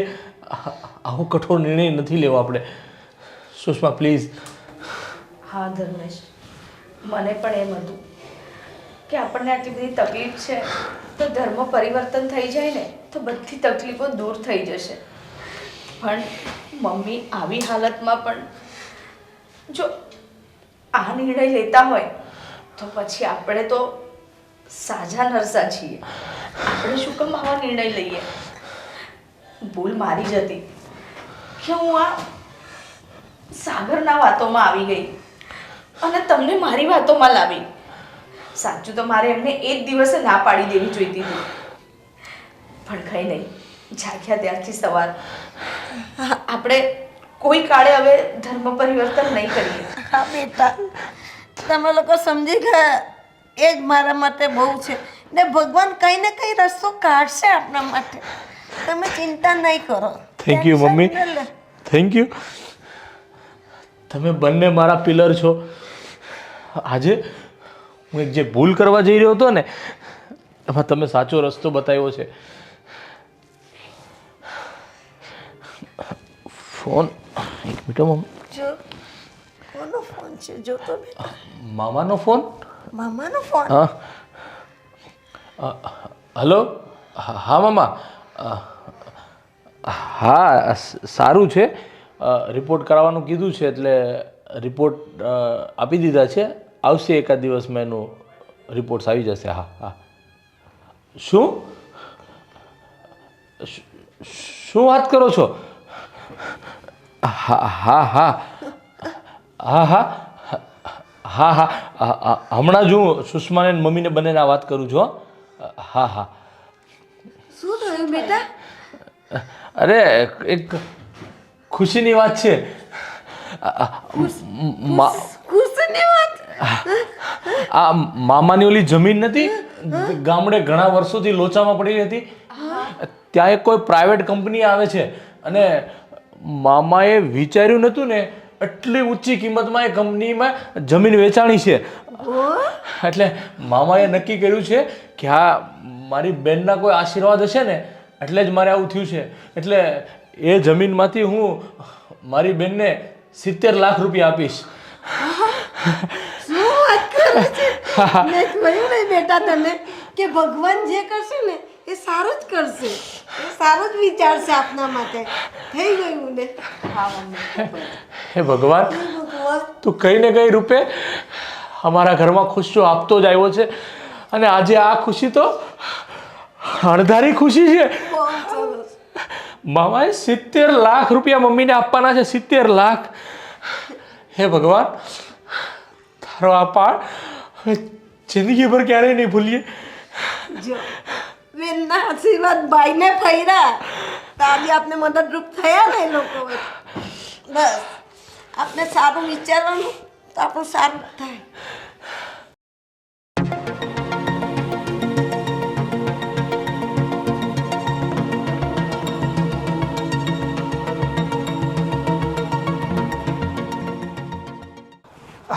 આવો કઠોર નિર્ણય નથી લેવો આપણે. સુષ્મા પ્લીઝ. હા ધર્મેશ, મને પણ એમ હતું કે આપણને આટલી બધી તકલીફ છે તો ધર્મ પરિવર્તન થઈ જાય ને તો બધી તકલીફો દૂર થઈ જશે. પણ મમ્મી આવી હાલતમાં પણ જો આ નિર્ણય લેતા હોય તો પછી આપણે તો સાજા નરસા છીએ. આપણે શું કામ આવા નિર્ણય લઈએ? ભૂલ મારી જ હતી કે હું આ સાગરના વાતોમાં આવી ગઈ અને તમને મારી વાતોમાં લાવી. સાચું તો મારે એમને એ જ દિવસે ના પાડી દેવી જોઈતી હતી, પણ કંઈ નહીં, જાગ્યા ત્યારથી સવાર. આપણે કોઈ કાળે હવે ધર્મ પરિવર્તન નહીં કરીએ. હા બેટા, તમે લોકો સમજી ગયા એ જ મારા માટે બહુ છે. ને ભગવાન કંઈ ને કંઈ રસ્તો કાઢશે આપણા માટે. તમે ચિંતા નહીં કરો. Thank you mummy, thank you. તમે બંને મારા પિલર છો. આજે હું એક જે ભૂલ કરવા જઈ રહ્યો હતો ને એમાં તમે સાચો રસ્તો બતાવ્યો છે. ફોન એક મિનિટ મમ્મી. જો કોનો ફોન છે જોતો બેટા. મામાનો ફોન. મામાનો ફોન. હા હલો. હા મામા. હા સારું છે, રિપોર્ટ કરાવવાનું કીધું છે એટલે રિપોર્ટ આપી દીધા છે. આવશે એકાદ દિવસમાં એનું રિપોર્ટ્સ આવી જશે. હા હા. શું શું વાત કરો છો? હા હા હા હા હા હા હા હમણાં જ હું સુષ્માને મમ્મીને બંનેને આ વાત કરું છું. હા હા. શું થયું બેટા? અરે એક ખુશીની વાત છે. મા- ખુશીની વાત. આ મામાની ઓલી જમીન નથી ગામડે ઘણા વર્ષોથી લોચામાં પડી હતી, ત્યાં એક કોઈ પ્રાઇવેટ કંપની આવે છે અને મામાએ વિચાર્યું નહોતું ને એટલી ઊંચી કિંમતમાં એ કંપનીમાં જમીન વેચાણી છે. એટલે મામાએ નક્કી કર્યું છે કે આ મારી બેનના કોઈ આશીર્વાદ હશે ને એટલે જ મારે આવું થયું છે. એટલે એ જમીનમાંથી હું મારી બેનને 70 લાખ રૂપિયા આપીશ. શું વાત કરે છે? મેં કહ્યું ને બેટા તને કે ભગવાન જે કરશે ને એ સારું જ કરશે, એ સારું જ વિચારશે આપના માટે. થઈ ગયું ને. હા મમ્મી. હે ભગવાન, ભગવાન તું કઈ ને કઈ રૂપે અમારા ઘરમાં ખુશીઓ આપતો જ આવ્યો છે અને આજે આ ખુશી તો અણધારી ખુશી છે. બહુ સરસ. મામાએ 70 લાખ રૂપિયા મમ્મીને આપવાના છે. 70 લાખ. હે ભગવાન, તારો આ પાળ હવે જિંદગીભર ક્યારેય નહીં ભૂલીએ. જો બેનના આશીર્વાદ ભાઈને ફર્યા તો આજે આપને મદદરૂપ થયા ને એ લોકો. બસ આપણે સારું વિચારવાનું તો આપણું સારું થાય.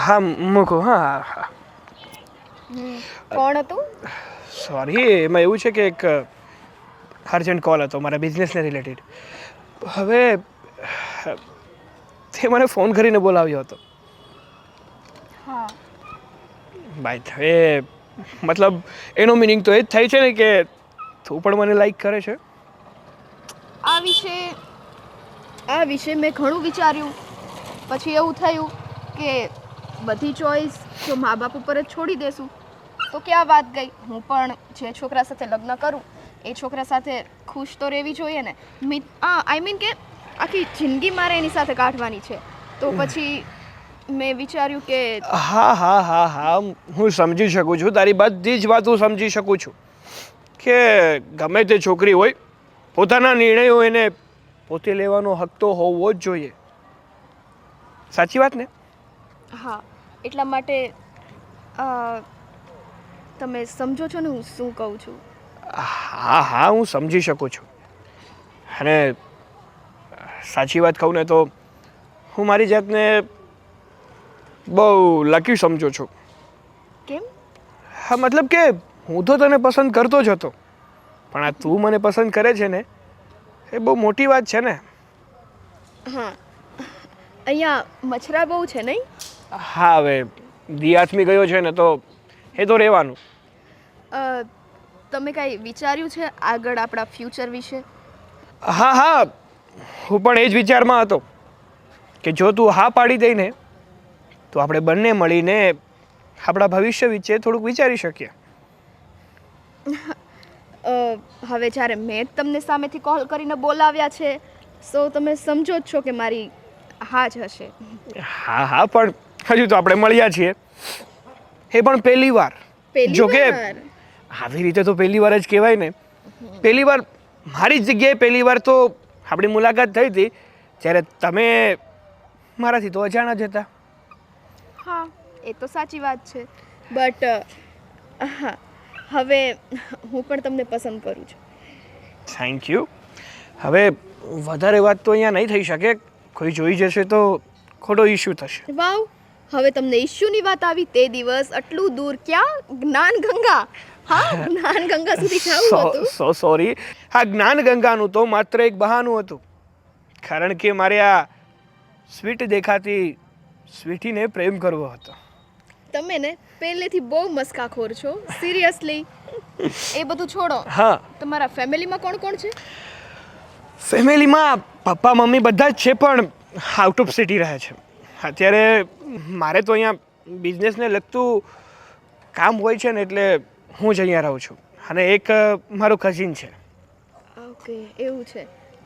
હા મૂકો. હા કોણ હતું? સોરી, એમાં એવું છે કે એક અર્જન્ટ કોલ હતો મારા બિઝનેસને રિલેટેડ. હવે તે મને ફોન કરીને બોલાવ્યો હતો. હા. ભાઈ એ મતલબ એનો મિનિંગ તો એ જ થાય છે ને કે તું પણ મને લાઈક કરે છે. આ વિશે મેં ઘણું વિચાર્યું. પછી એવું થયું કે બધી ચોઈસ જો મા બાપ ઉપર જ છોડી દેશું તો ક્યાં વાત ગઈ. હું પણ જે છોકરા સાથે લગ્ન કરું એ છોકરા સાથે ખુશ તો રહેવી જોઈએ ને. આઈ મીન કે આખી જિંદગી મારે એની સાથે કાઢવાની છે. તો પછી મેં વિચાર્યું કે હા હું સમજી શકું છું, તારી બધી જ વાત હું સમજી શકું છું કે ગમે તે છોકરી હોય પોતાના નિર્ણયો એને પોતે લેવાનો હક તો હોવો જ જોઈએ. સાચી વાત ને? હા, એટલા માટે તમે સમજો છો ને હું શું કહું છું? હા હું સમજી શકું છું. અને સાચી વાત કહું ને તો હું મારી જાતને બહુ લકી સમજુ છું. કેમ? હા મતલબ કે હું તો તને પસંદ કરતો જ હતો, પણ આ તું મને પસંદ કરે છે ને એ બહુ મોટી વાત છે ને. હા, અહીંયા મચ્છરા બહુ છે નહીં? હા, હવે દિયાથમી ગયો છે ને તો એ તો રહેવાનું. તમે કાંઈ વિચાર્યું છે આગળ આપણા ફ્યુચર વિશે? હા હું પણ એ જ વિચારમાં હતો કે જો તું હા પાડી દઈ ને તો આપણે બંને મળીને આપણા ભવિષ્ય વિશે થોડુંક વિચારી શકીએ. હવે જ્યારે મેં તમને સામેથી કોલ કરીને બોલાવ્યા છે તો તમે સમજો જ છો કે મારી હા જ હશે. હા પણ હજુ તો આપણે મળ્યા છીએ, એ પણ પહેલી વાર. જો કે આવી રીતે તો પહેલી વાર જ કહેવાય ને. પહેલી વાર મારી જગ્યાએ પહેલી વાર તો આપણી મુલાકાત થઈ હતી જ્યારે તમે મારાથી તો અજાણા જ હતા. હા, એ તો સાચી વાત છે. બટ હા, હવે હું પણ તમને પસંદ કરું છું. Thank you. હવે વધારે વાત તો અહીંયા નહીં થઈ શકે, કોઈ જોઈ જશે તો ખોટો ઇશ્યુ થશે. વાવ, હવે તમને ઇશ્યુની વાત આવી. તે દિવસ આટલું દૂર ક્યાં? જ્ઞાનગંગા. હા, જ્ઞાનગંગા સુધી જવું હતું. સો સોરી. આ જ્ઞાનગંગાનું તો માત્ર એક બહાનું હતું, કારણ કે મારે આ સ્વીટ દેખાતી સ્વીટીને પ્રેમ કરવો હતો. તમે ને પહેલેથી બહુ મસ્કાખોર છો. સિરિયસલી. એ બધું છોડો. હા, તમારા ફેમિલીમાં કોણ કોણ છે? ફેમિલીમાં પપ્પા મમ્મી બધા જ છે, પણ આઉટ ઓફ સિટી રહે છે. અત્યારે મારે તો અહીંયા બિઝનેસને લગતું કામ હોય છે ને એટલે હું જ અહીંયા રહું છું. અને એક મારો કઝિન છે. ઓકે, એવું છે.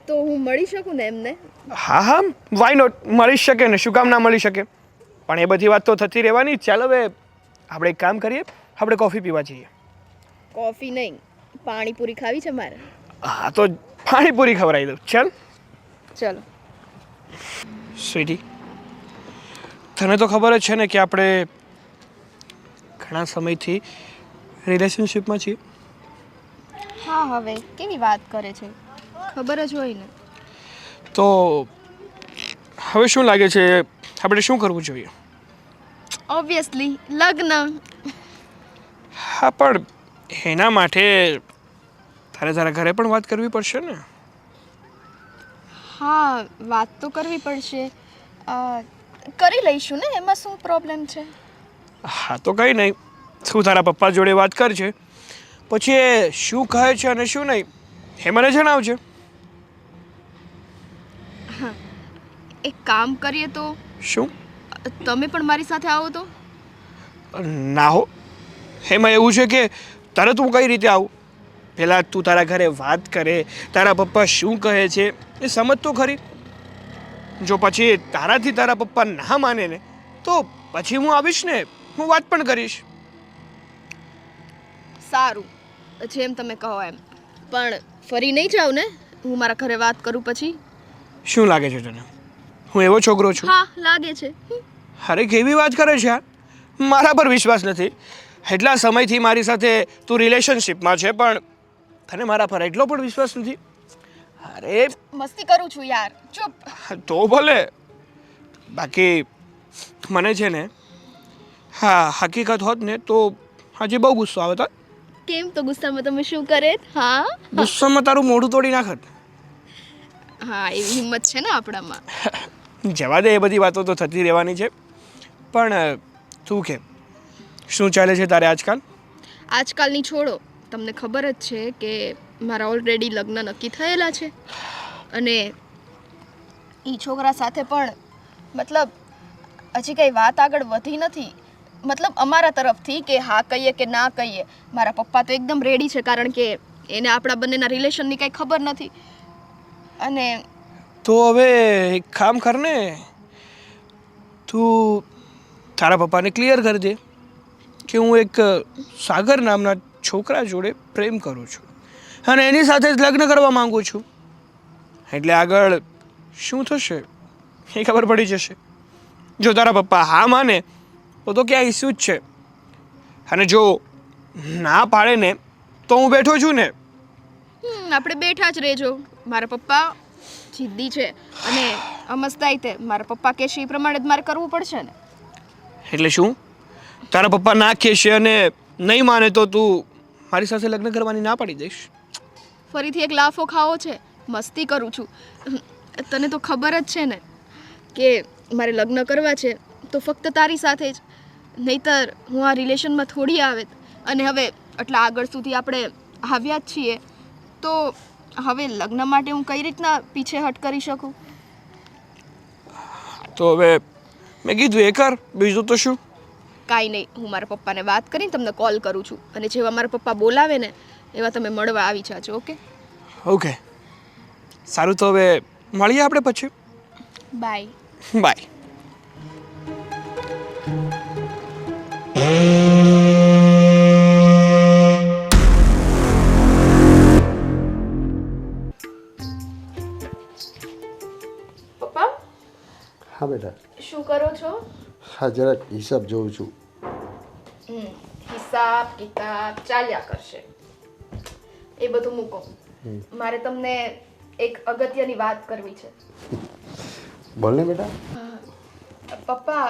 તો હું મળી શકું ને એમને? હા વાય નોટ, મળી શકે ને, શું કામ ના મળી શકે. પણ એ બધી વાત તો થતી રહેવાની. ચાલો હવે આપણે એક કામ કરીએ, આપણે કોફી પીવા જઈએ. કોફી નહીં, પાણીપુરી ખાવી છે મારે. હા તો પાણીપુરી ખવડાવી દઉં. ચાલ. ચલો. સ્વીટી, તને તો ખબર જ છે ને કે આપણે ઘણા સમયથી રિલેશનશિપમાં છીએ. હા, હવે કેવી વાત કરે છે, ખબર જ હોય ને. તો હવે શું લાગે છે, આપણે શું કરવું જોઈએ? ઓબ્વિયસલી લગ્ન. હા, પણ એના માટે તારા ઘરે પણ વાત કરવી પડશે ને. હા, વાત તો કરવી પડશે. કરી લઈશું ને, એમાં શું પ્રોબ્લેમ છે? હા, તો કંઈ નહીં, તું તારા પપ્પા જોડે વાત કરજે, પછી એ શું કહે છે અને શું નહીં એ મને જણાવજે. એક કામ કરીએ તો, શું? તમે પણ મારી સાથે આવો તો. ના હો, એમાં એવું છે કે તરત હું કઈ રીતે આવું? પહેલાં તું તારા ઘરે વાત કરે, તારા પપ્પા શું કહે છે એ સમજ તો ખરી. જો પછી તારાથી તારા પપ્પા ના માને ને, તો પછી હું આવીશ ને, હું વાત પણ કરીશ. સારું, જેમ તમે કહો એમ. પણ ફરી નહીં જાવ ને હું મારા ઘરે વાત કરું પછી? શું લાગે છે તને, હું એવો છોકરો છું? હા, લાગે છે. અરે કેવી વાત કરે છે યાર, મારા પર વિશ્વાસ નથી. એટલા સમયથી મારી સાથે તું રિલેશનશિપમાં છે, પણ તને મારા પર એટલો પણ વિશ્વાસ નથી? અરે મસ્તી કરું છું યાર, ચૂપ. તો ભલે, બાકી મને છે ને, હા હકીકત હોત ને તો હજી બહુ ગુસ્સો આવે તો. કેમ, તો ગુસ્સામાં તમે શું કરે? હા ગુસ્સામાં તારું મોઢું તોડી નાખત. હા, એવી હિંમત છે ને આપણામાં. જવા દે, એ બધી વાતો તો થતી રહેવાની છે. પણ તું કે શું ચાલે છે તારે આજકાલ? આજકાલની છોડો, તમને ખબર જ છે કે મારા ઓલરેડી લગ્ન નક્કી થયેલા છે, અને એ છોકરા સાથે પણ મતલબ હજી કંઈ વાત આગળ વધી નથી. મતલબ અમારા તરફથી કે હા કહીએ કે ના કહીએ, મારા પપ્પા તો એકદમ રેડી છે, કારણ કે એને આપણા બંનેના રિલેશનની કંઈ ખબર નથી. અને તો હવે એક કામ કર ને, તું તારા પપ્પાને ક્લિયર કરી દે કે હું એક સાગર નામના છોકરા જોડે પ્રેમ કરું છું અને એની સાથે જ લગ્ન કરવા માંગુ છું. એટલે આગળ શું થશે એ ખબર પડી જશે. જો તારા પપ્પા હા માને તો ક્યાં ઇસ્યુ જ છે, અને જો ના પાડે ને તો હું બેઠો છું ને. આપણે બેઠા જ રહેજો. મારા પપ્પા જિદ્દી છે, અને અમસ્તાઈ તે મારા પપ્પા કહેશે એ પ્રમાણે જ મારે કરવું પડશે ને. એટલે શું, તારા પપ્પા ના કહેશે અને નહીં માને તો તું મારી સાથે લગ્ન કરવાની ના પાડી દઈશ? ફરીથી એક લાફો ખાવો છે? મસ્તી કરું છું. તને તો ખબર જ છે ને કે મારે લગ્ન કરવા છે તો ફક્ત તારી સાથે જ, નહીંતર હું આ રિલેશનમાં થોડી આવે. અને હવે આટલા આગળ સુધી આપણે આવ્યા જ છીએ, તો હવે લગ્ન માટે હું કઈ રીતના પીછેહટ કરી શકું? તો હવે મેં કીધું એ કર, બીજું તો શું. કાંઈ નહીં, હું મારા પપ્પાને વાત કરીને તમને કોલ કરું છું, અને જેવા મારા પપ્પા બોલાવે ને એવા તમે મળવા આવી જાજો. ઓકે ઓકે, સારું, તો હવે મળીએ આપણે પછી. બાય. બાય. પપ્પા હા બેટા, શું કરો છો? હા જરાક હિસાબ જોઉં છું. હિસાબ કિતાબ ચાલ્યા કરશે, એ બધું મૂકો. મારે તમને એક અગત્યની વાત કરવી છે. બોલ ને બેટા. પપ્પા,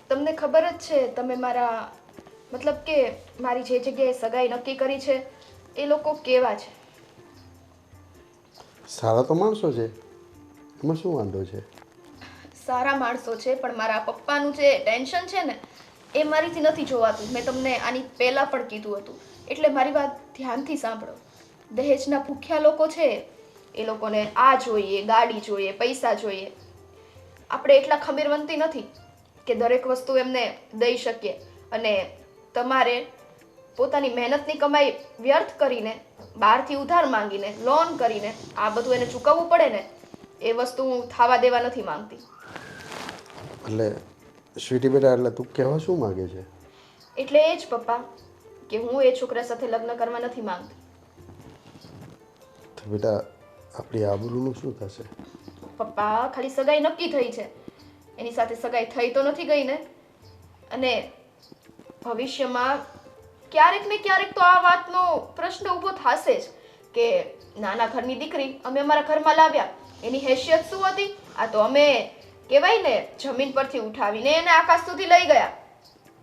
તમને ખબર જ છે, તમે મારા મતલબ કે મારી જે જગ્યાએ સગાઈ નક્કી કરી છે એ લોકો કેવા છે? સારા તો માણસો છે, એમાં શું વાંધો છે? સારા માણસો છે, પણ મારા પપ્પાનું જે ટેન્શન છે ને એ મારીથી નથી જોવાતું. મેં તમને આની પહેલાં પણ કીધું હતું, એટલે મારી વાત ધ્યાનથી સાંભળો. દહેજના ભૂખ્યા લોકો છે, એ લોકોને આ જોઈએ, ગાડી જોઈએ, પૈસા જોઈએ. આપણે એટલા ખમીરવંતી નથી કે દરેક વસ્તુ એમને દઈ શકીએ, અને તમારે પોતાની મહેનતની કમાઈ વ્યર્થ કરીને, બહારથી ઉધાર માંગીને, લોન કરીને આ બધું એને ચૂકવવું પડે ને, એ વસ્તુ હું થવા દેવા નથી માંગતી. એટલે સ્વીટી બેટા, એટલે તું કહેવા શું માગે છે? એટલે એ જ પપ્પા, કે હું એ છોકરા સાથે લગ્ન કરવા નથી માંગતી. તો બેટા આપણી આબરૂનું શું થશે? પપ્પા ખાલી સગાઈ નક્કી થઈ છે, એની સાથે સગાઈ થઈ તો નથી ગઈ ને. અને ભવિષ્યમાં ક્યારેક ને ક્યારેક તો આ વાતનો પ્રશ્ન ઊભો થશે જ કે નાના ઘરની દીકરી અમે અમારા ઘરમાં લાવ્યા, એની હેસિયત શું હતી? આ તો અમે કહેવાય ને જમીન પરથી ઉઠાવીને એને આકાશ સુધી લઈ ગયા.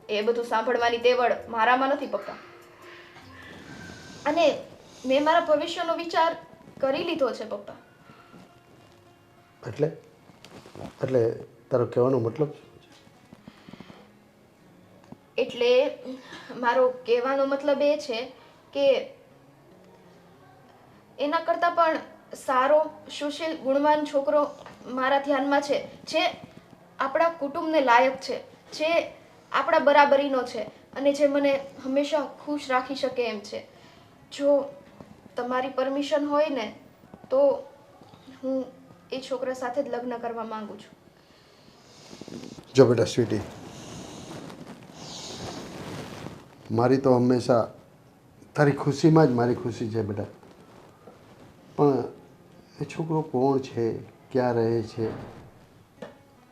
એ બધું સાંભળવાની તેવડ મારામાં નથી પપ્પા. અને મેં મારા ભવિષ્યનો વિચાર કરી લીધો છે પપ્પા. એટલે એટલે તારો કહેવાનો મતલબ? એટલે મારો કહેવાનો મતલબ એ છે કે એના કરતાં પણ સારો સુશીલ ગુણવાન છોકરો મારા ધ્યાનમાં છે, જે આપણા કુટુંબને લાયક છે, જે આપણા બરાબરીનો છે અને જે મને હંમેશા ખુશ રાખી શકે એમ છે. જો તમારી પરમિશન હોય ને તો હું એ છોકરા સાથે જ લગ્ન કરવા માંગુ છું. જો બેટા સ્વીટી, મારી તો હંમેશા તારી ખુશીમાં જ મારી ખુશી છે બેટા. પણ એ છોકરો કોણ છે, ક્યાં રહે છે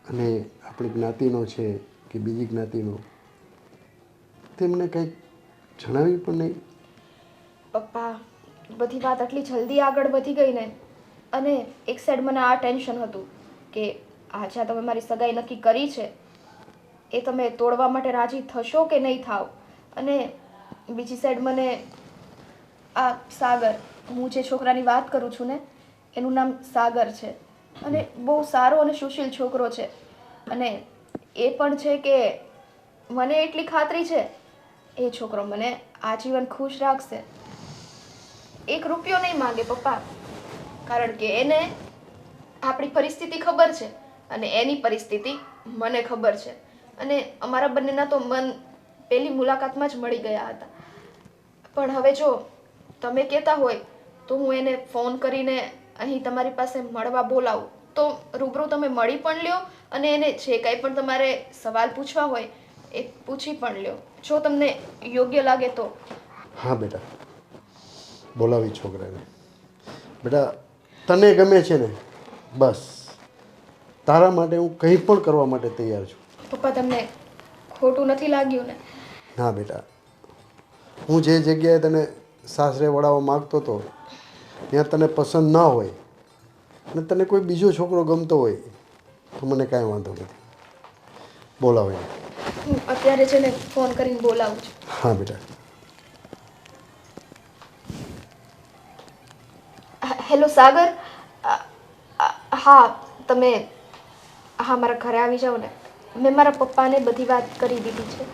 અને આપણી જ્ઞાતિનો છે કે બીજી જ્ઞાતિનો, તેમને કંઈક જણાવ્યું પણ નહીં. પપ્પા, બધી વાત આટલી જલ્દી આગળ વધી ગઈ ને, અને એક સાઈડ મને આ ટેન્શન હતું કે આજે તમે મારી સગાઈ નક્કી કરી છે એ તમે તોડવા માટે રાજી થશો કે નહીં થાવ, અને બીજી સાઈડ મને આ સાગર, હું જે છોકરાની વાત કરું છું ને એનું નામ સાગર છે અને બહુ સારો અને સુશીલ છોકરો છે. અને એ પણ છે કે મને એટલી ખાતરી છે એ છોકરો મને આજીવન ખુશ રાખશે. 1 રૂપિયો નહીં માંગે પપ્પા, કારણ કે એને આપણી પરિસ્થિતિ ખબર છે અને એની પરિસ્થિતિ મને ખબર છે. અને અમારા બંનેના તો મન પહેલી મુલાકાતમાં જ મળી ગયા હતા. પણ હવે જો તમે કહેતા હોય તો હું એને ફોન કરીને અહીં તમારી પાસે મળવા બોલાવું, તો રૂબરૂ તમે મળી પણ લ્યો અને એને જે કાંઈ પણ તમારે સવાલ પૂછવા હોય એ પૂછી પણ લ્યો, જો તમને યોગ્ય લાગે તો. હા બેટા, બોલાવી છોકરાને. બેટા તને ગમે છે ને, બસ તારા માટે હું કંઈ પણ કરવા માટે તૈયાર છું. પપ્પા, તમને ખોટું નથી લાગ્યું ને? ના બેટા, હું જે જગ્યાએ તને સાસરે વળાવવા માગતો હતો ત્યાં તને પસંદ ના હોય અને તને કોઈ બીજો છોકરો ગમતો હોય તો મને કાંઈ વાંધો નથી. બોલાવો એને. હું અત્યારે છે ને ફોન કરીને બોલાવું છું. હા બેટા. હેલો સાગર. હા, તમે મારા ઘરે આવી જાઓ ને. મેં મારા પપ્પાને બધી વાત કરી દીધી છે.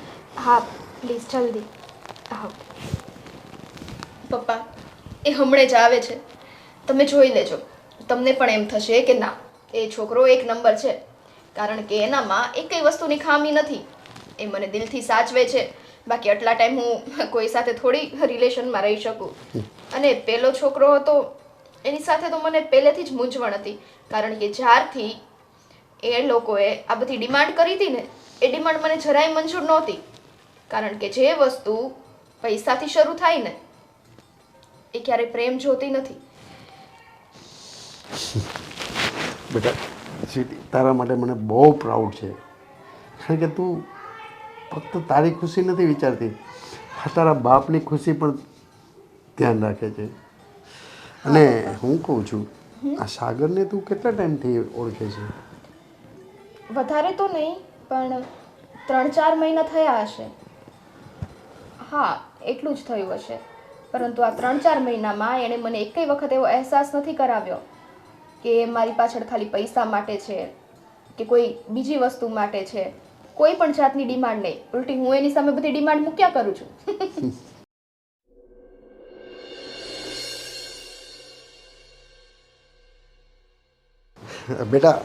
હા પ્લીઝ જલ્દી. હા પપ્પા, એ હમણાં જ આવે છે, તમે જોઈ લેજો. તમને પણ એમ થશે કે ના, એ છોકરો 1 નંબર છે, કારણ કે એનામાં એકેય વસ્તુની ખામી નથી. એ મને દિલથી સાચવે છે. બાકી આટલા ટાઈમ હું કોઈ સાથે થોડી રિલેશનમાં રહી શકું. અને પેલો છોકરો હતો એની સાથે તો મને પહેલેથી જ મૂંઝવણ હતી, કારણ કે જ્યારથી એ લોકોએ આ બધી ડિમાન્ડ કરી હતી ને, એ ડિમાન્ડ મને જરાય મંજૂર નહોતી. કારણ કે જે વસ્તુ પૈસાથી શરૂ થાય ને એ ક્યારેય પ્રેમ જોતી નથી. બેટા સ્વીટી, તારા માટે મને બહુ પ્રાઉડ છે, કારણ કે તું ફક્ત તારી ખુશી નથી વિચારતી, તારા બાપની ખુશી પણ ધ્યાન રાખે છે. અને હું કહું છું, આ સાગરને તું કેટલા ટાઈમથી ઓળખે છે? વધારે તો નહીં, પણ 3-4 મહિના થયા હશે. હા, એટલું જ થયું હશે. પરંતુ આ 3-4 મહિનામાં એણે મને એકેય વખત એવો અહેસાસ નથી કરાવ્યો કે મારી પાછળ ખાલી પૈસા માટે છે કે કોઈ બીજી વસ્તુ માટે છે. કોઈ પણ જાતની ડિમાન્ડ નહીં. ઉલટી હું એની સામે બધી ડિમાન્ડ મૂક્યા કરું છું. બેટા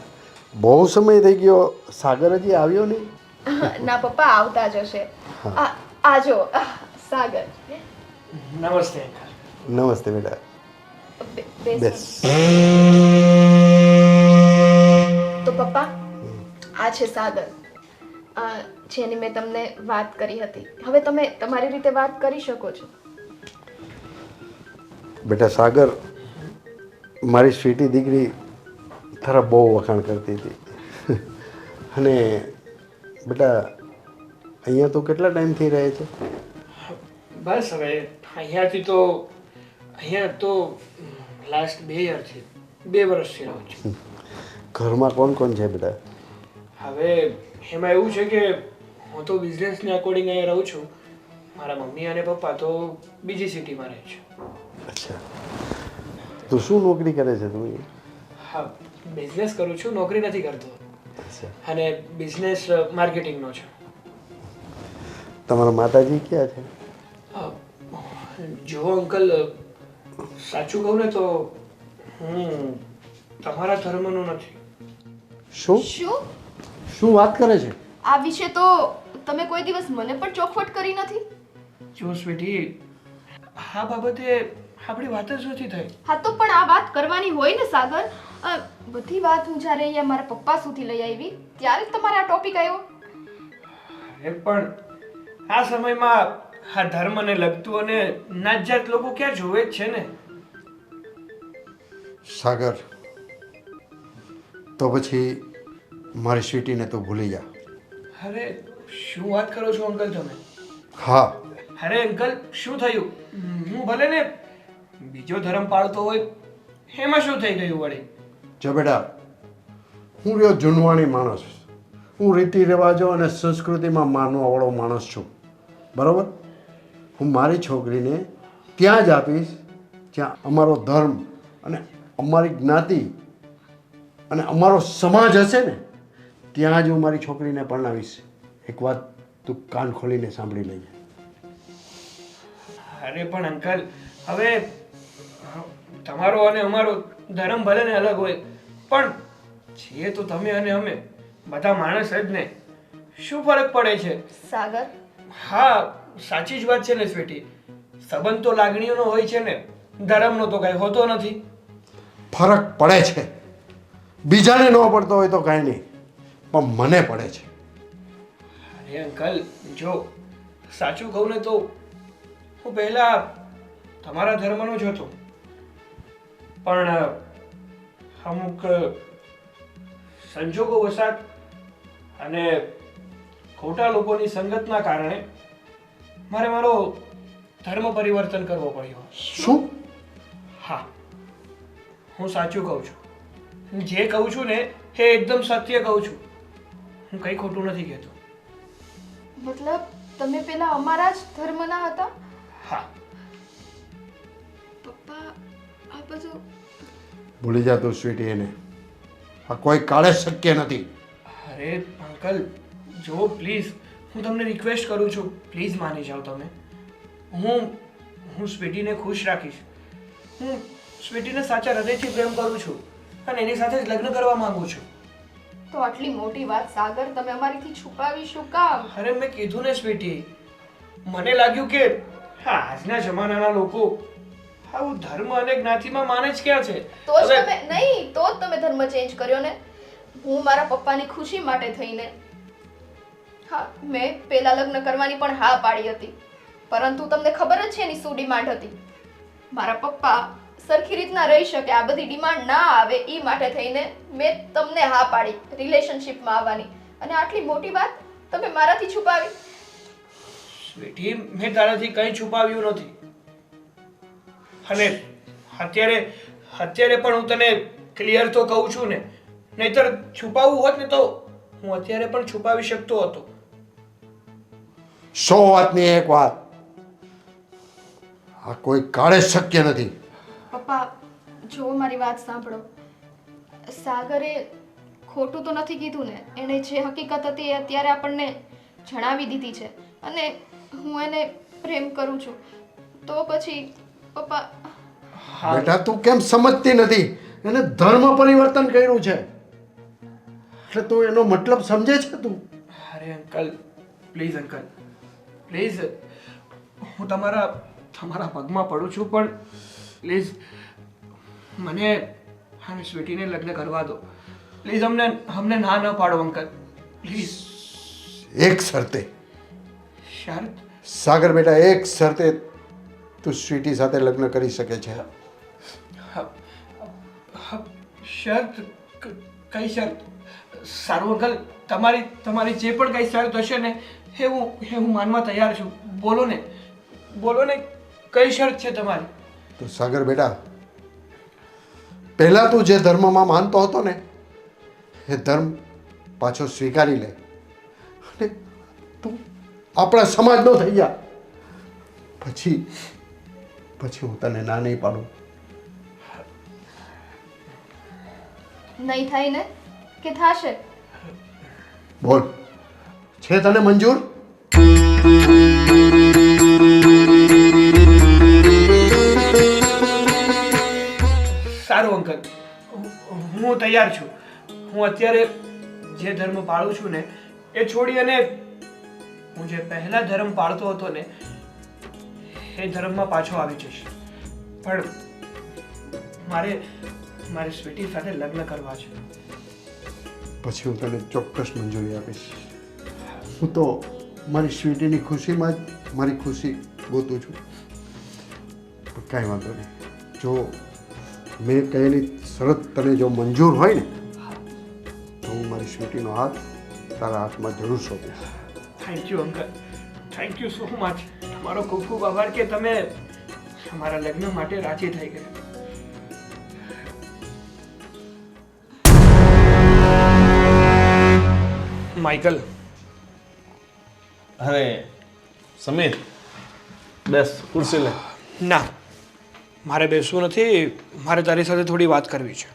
બહુ સમય થઈ ગયો, સાગર હજી આવ્યો નહીં? ના પપ્પા, આવતા જ હશે. આજો સાગર. નમસ્તે. નમસ્તે બેટા. બેસ. તો પપ્પા, આ છે સાગર, જેની મેં તમને વાત કરી હતી. હવે તમે તમારી રીતે વાત કરી શકો છો. બેટા સાગર, મારી સ્વીટી દીકરી તારા બહુ વખાણ કરતી હતી. અને બેટા અહીંયા તો કેટલા ટાઈમથી રહે છે? બસ હવે અહીંયા તો લાસ્ટ 2 યરથી 2 વર્ષથી રહું છું. ઘરમાં કોણ કોણ છે બેટા? હવે એમાં એવું છે કે હું તો બિઝનેસને અકોર્ડિંગ અહીંયા રહું છું. મારા મમ્મી અને પપ્પા તો બીજી સિટીમાં રહે છે. અચ્છા, તું શું નોકરી કરે છે તું? હા, બિઝનેસ કરું છું, નોકરી નથી કરતો. અચ્છા, અને બિઝનેસ માર્કેટિંગનો છે. તમારા માતાજી ક્યાં છે? જો અંકલ, સાચું કહું ને તો હું તમારા ધર્મનો નથી. શું શું શું વાત કરે છે? આ વિશે તો તમે કોઈ દિવસ મને પણ ચોખવટ કરી નથી. જો સ્વીટી, આ બાબતે આપણી વાત જ નથી થઈ. હા તો પણ આ વાત કરવાની હોય ને સાગર. બધી વાત હું જ્યારે અહીંયા મારા પપ્પા સુધી લઈ આવી ત્યારે જ તમારે આ ટોપિક આવ્યો. અરે પણ આ સમયમાં આ ધર્મને લગતું અને નાતજાત લોકો ક્યાં જોવે જ છે ને. સાગર, તો પછી મારી સ્વીટીને તો ભૂલી જા. અરે શું વાત કરો છો અંકલ તમે? હા, અરે અંકલ, શું થયું? હું ભલે ને બીજો ધર્મ પાળતો હોય, એમાં શું થઈ ગયું વળી? જો બેટા, હું રહ્યો જૂનવાણી માણસ. હું રીતિ રિવાજો અને સંસ્કૃતિમાં માનવાવાળો માણસ છું, બરાબર? હું મારી છોકરીને ત્યાં જ આપીશ જ્યાં અમારો ધર્મ અને અમારી જ્ઞાતિ અને અમારો સમાજ હશે ને, ત્યાં જ હું મારી છોકરીને પરણાવીશ. એક વાત તું કાન ખોલીને સાંભળી લેજે. અરે પણ અંકલ, હવે તમારો અને અમારો ધર્મ ભલે ને અલગ હોય, પણ છીએ તો તમે અને અમે બધા માણસ જ ને. શું ફરક પડે છે? સાગર, હા, સાચી જ વાત છે ને સ્વીટી. સંબંધ તો લાગણીઓનો હોય છે ને, ધર્મનો તો કઈ હોતો નથી. ફરક પડે છે. બીજાને ન પડતો હોય તો કાંઈ નહીં, પણ મને પડે છે. અરે અંકલ, જો સાચું કહું ને તો હું પહેલા તમારા ધર્મનો જ હતો, પણ અમુક સંજોગો વસાત અને ખોટા લોકોની સંગતના કારણે મારે મારો ધર્મ પરિવર્તન કરવો પડ્યો. શું? હા, હું સાચું કહું છું. જે કહું છું ને એ એકદમ સત્ય કહું છું. હું કંઈ ખોટું નથી કહેતો. મતલબ તમે પેલા અમારા જ ધર્મના હતા? હા. પપ્પા, આ બધું ભૂલી જા તું સ્વીટી એને. આ કોઈ કાળે શક્ય નથી. અરે અંકલ, જો પ્લીઝ, હું તમને રિક્વેસ્ટ કરું છું, પ્લીઝ માની જાઓ તમે. હું સ્વીટીને ખુશ રાખીશ. હું સ્વીટીને સાચા હૃદયથી પ્રેમ કરું છું અને એની સાથે જ લગ્ન કરવા માંગુ છું. તો આટલી મોટી વાત સાગર તમે અમારીથી છુપાવી શું કામ? અરે મેં કીધું ને સ્વીટી, મને લાગ્યું કે હા, આજના જમાનાના લોકો આવું ધર્મ અને જ્ઞાતિમાં માને જ ક્યાં છે. તો જ હવે- તમે નહીં, તો જ તમે ધર્મ ચેન્જ કર્યો ને. હું મારા પપ્પાની ખુશી માટે થઈને હા, મેં પેલા લગ્ન કરવાની પણ હા પાડી હતી, પરંતુ તમને ખબર જ છે એની શું ડિમાન્ડ હતી. મારા પપ્પા સરખી રીતના રહી શકે, આ બધી ડિમાન્ડ ના આવે એ માટે થઈને મેં તમને હા પાડી રિલેશનશિપમાં આવવાની. અને આટલી મોટી વાત તમે મારાથી છુપાવી. સ્વીટી, મેં તારાથી કંઈ છુપાવ્યું નથી. અને અત્યારે પણ હું તને ક્લિયર તો કહું છું ને, નહીતર છુપાવવું હોત ને તો હું અત્યારે પણ છુપાવી શકતો હતો. 100 વાતની એક વાત. આ કોઈ કાળે શક્ય નથી. પપ્પા, જો મારી વાત સાંભળો. સાગરે ખોટું તો નથી કીધું ને. એણે જે હકીકત હતી એ અત્યારે આપણને જણાવી દીધી છે અને હું એને પ્રેમ કરું છું. તો પછી પપ્પા, બેટા, તું કેમ સમજતી નથી? એને ધર્મ પરિવર્તન કર્યું છે એટલે તું એનો મતલબ સમજે છે તું? અરે અંકલ, પ્લીઝ અંકલ, પ્લીઝ, હું તમારા પગમાં પડું છું, પણ પ્લીઝ મને અને સ્વીટીને લગ્ન કરવા દો. પ્લીઝ અમને ના ન પાડો અંકલ, પ્લીઝ. એક શરતે. શરત? સાગર બેટા, એક શરતે તું સ્વીટી સાથે લગ્ન કરી શકે છે. શરત? કઈ શરત? સારું અંકલ, તમારી જે પણ કઈ શરત હશે ને એ હું માનવા તૈયાર છું. બોલો ને, કઈ શરત છે તમારી? તો સાગર બેટા, પહેલાં તું જે ધર્મમાં માનતો હતો ને એ ધર્મ પાછો સ્વીકારી લે અને તું આપણા સમાજનો થઈ જા. પછી હું તને ના નહીં પાડું. નહીં થાય ને કે થાશે? બોલ, છે તને મંજૂર? સારું અંકલ, હું તૈયાર છું. હું અત્યારે જે ધર્મ પાળું છું ને એ છોડી અને હું જે પહેલા ધર્મ પાળતો હતો ને એ ધર્મમાં પાછો આવી જઈશ. પણ મારે સ્વીટી સાથે લગ્ન કરવા છે. પછી હું તને ચોક્કસ મંજૂરી આપીશ. હું તો મારી સ્વીટીની ખુશીમાં જ મારી ખુશી ગોતું છું. પણ કાંઈ વાંધો નહીં. જો મેં કહેલી શરત તને જો મંજૂર હોય ને તો હું મારી સ્વીટીનો હાથ તારા હાથમાં જરૂર સોંપીશ. Thank you uncle, thank you so much. તમારો ખૂબ ખૂબ આભાર કે તમે અમારા લગ્ન માટે રાજી થઈ ગયા. માઇકલ, અરે સમીર, બેસ, ખુરશી લે. ના, મારે બેસવું નથી. મારે તારી સાથે થોડી વાત કરવી છે.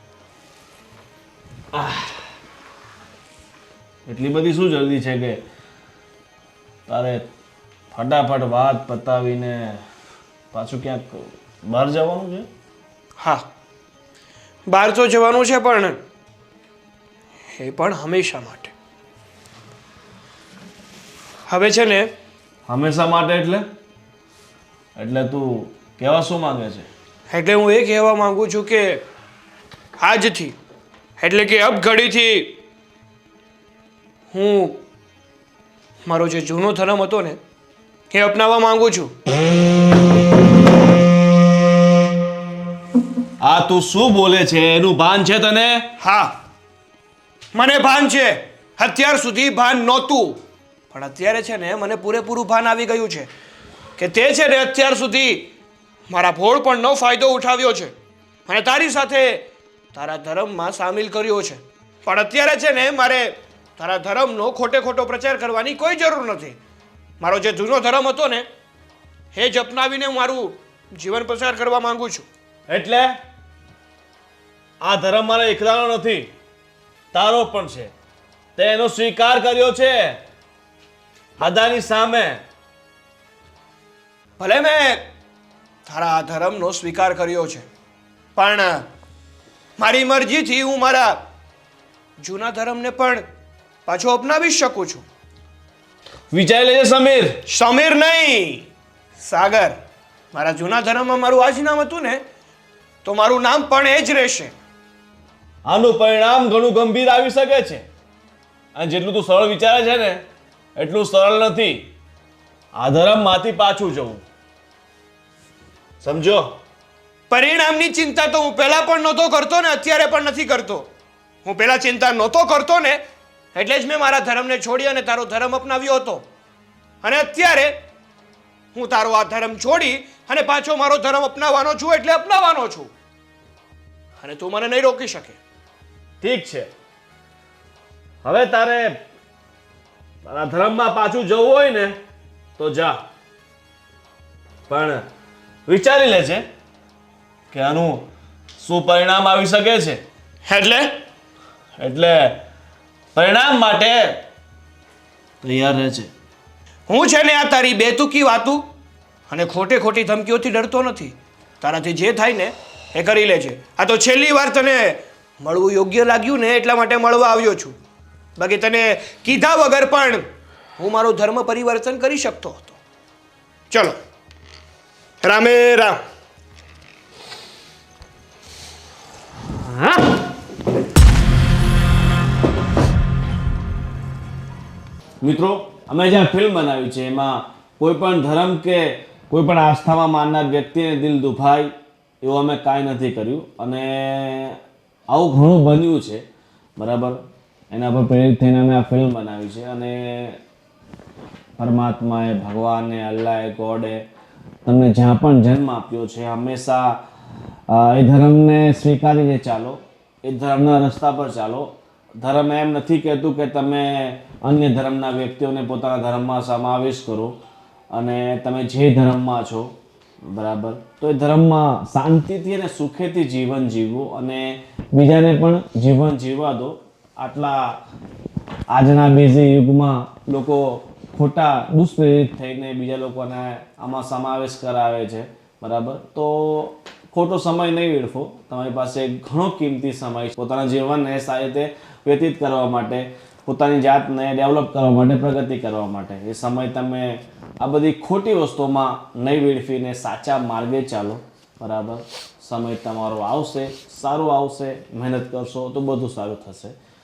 એટલી બધી શું જલ્દી છે કે તારે ફટાફટ વાત પતાવીને પાછું ક્યાંક બહાર જવાનું છે? હા, બહાર તો જવાનું છે, પણ એ પણ હંમેશા માટે. હવે છે ને, હંમેશા માટે એટલે તું કહેવા શું માંગે છે? એટલે હું એ કહેવા માંગુ છું કે આજથી એટલે કે અબ ઘડીથી હું મારો જે જૂનો ધર્મ હતો ને એ અપનાવવા માંગુ છું. આ તું શું બોલે છે એનું ભાન છે તને? હા, મને ભાન છે. અત્યાર સુધી ભાન નહોતું, પણ અત્યારે છે ને મને પૂરેપૂરું ભાન આવી ગયું છે કે તે છે ને અત્યાર સુધી મારા ભોળપણનો ફાયદો ઉઠાવ્યો છે અને તારી સાથે તારા ધર્મમાં સામેલ કર્યો છે. પણ અત્યારે છે ને મારે તારા ધર્મનો ખોટે ખોટો પ્રચાર કરવાની કોઈ જરૂર નથી. મારો જે જૂનો ધર્મ હતો ને એ જ અપનાવીને હું મારું જીવન પસાર કરવા માંગુ છું. એટલે આ ધર્મ મારા એકલાનો નથી, તારો પણ છે. તે એનો સ્વીકાર કર્યો છે બધાની સામે. ભલે મેં તારા આ ધર્મનો સ્વીકાર કર્યો છે, પણ મારી મરજીથી હું મારા જૂના ધર્મને પણ પાછો અપનાવી શકું છું. વિચારી લેજે સમીર. સમીર નહીં, સાગર. મારા જૂના ધર્મમાં મારું આ જ નામ હતું ને તો મારું નામ પણ એ જ રહેશે. આનું પરિણામ ઘણું ગંભીર આવી શકે છે અને જેટલું તું સરળ વિચારે છે ને એટલું સરળ નથી આ ધર્મમાંથી પાછું જવું. સમજો? પરિણામની ચિંતા તો હું પહેલા પણ નહોતો કરતો ને અત્યારે પણ નથી કરતો. હું પહેલા ચિંતા નહોતો કરતો ને એટલે જ મેં મારા ધર્મને છોડી અને તારો ધર્મ અપનાવ્યો હતો. અને અત્યારે હું તારો આ ધર્મ છોડી અને પાછો મારો ધર્મ અપનાવવાનો છું એટલે અપનાવવાનો છું. અને તું મને નહીં રોકી શકે. ઠીક છે, હવે તારે તારા ધર્મમાં પાછું જવું હોય ને તો જા, પણ વિચારી લેજે કે આનું શું પરિણામ આવી શકે છે. એટલે પરિણામ માટે તૈયાર રહેજે. હું છે ને આ તારી બેતુકી વાતું અને ખોટે ખોટી ધમકીઓથી ડરતો નથી. તારાથી જે થાય ને એ કરી લેજે. આ તો છેલ્લી વાર તને મળવું યોગ્ય લાગ્યું ને એટલા માટે મળવા આવ્યો છું. બાકી તને કીધા વગર પણ હું મારો ધર્મ પરિવર્તન કરી શકતો હતો. ચલો, રામે રામ. મિત્રો, અમે જ્યાં ફિલ્મ બનાવી છે એમાં કોઈ પણ ધર્મ કે કોઈ પણ આસ્થામાં માનનાર વ્યક્તિને દિલ દુભાય એવું અમે કાંઈ નથી કર્યું અને આવું ઘણું બન્યું છે. બરાબર. એના પર પ્રેરિત થઈને અમે આ ફિલ્મ બનાવી છે અને પરમાત્માએ, ભગવાને, અલ્લાહે, ગોડે તમને જ્યાં પણ જન્મ આપ્યો છે હંમેશા એ ધર્મને સ્વીકારીને ચાલો, એ ધર્મના રસ્તા પર ચાલો. ધર્મ એમ નથી કહેતું કે તમે અન્ય ધર્મના વ્યક્તિઓને પોતાના ધર્મમાં સમાવેશ કરો અને તમે જે ધર્મમાં છો બરાબર તો એ ધર્મમાં શાંતિથી અને સુખેથી જીવન જીવવું અને બીજાને પણ જીવન જીવવા દો. આટલા આજના બિઝી યુગમાં લોકો ખોટા દુષ્પ્રેરિત થઈને બીજા લોકોને આમાં સમાવેશ કરાવે છે બરાબર. તો ખોટો સમય નહીં વેડફો. તમારી પાસે ઘણો કિંમતી સમય છે પોતાના જીવનને સારી રીતે વ્યતીત કરવા માટે, પોતાની જાતને ડેવલપ કરવા માટે, પ્રગતિ કરવા માટે. એ સમય તમે આ બધી ખોટી વસ્તુઓમાં નહીં વેડફીને સાચા માર્ગે ચાલો બરાબર. સમય તમારો આવશે, સારું આવશે, મહેનત કરશો તો બધું સારું થશે.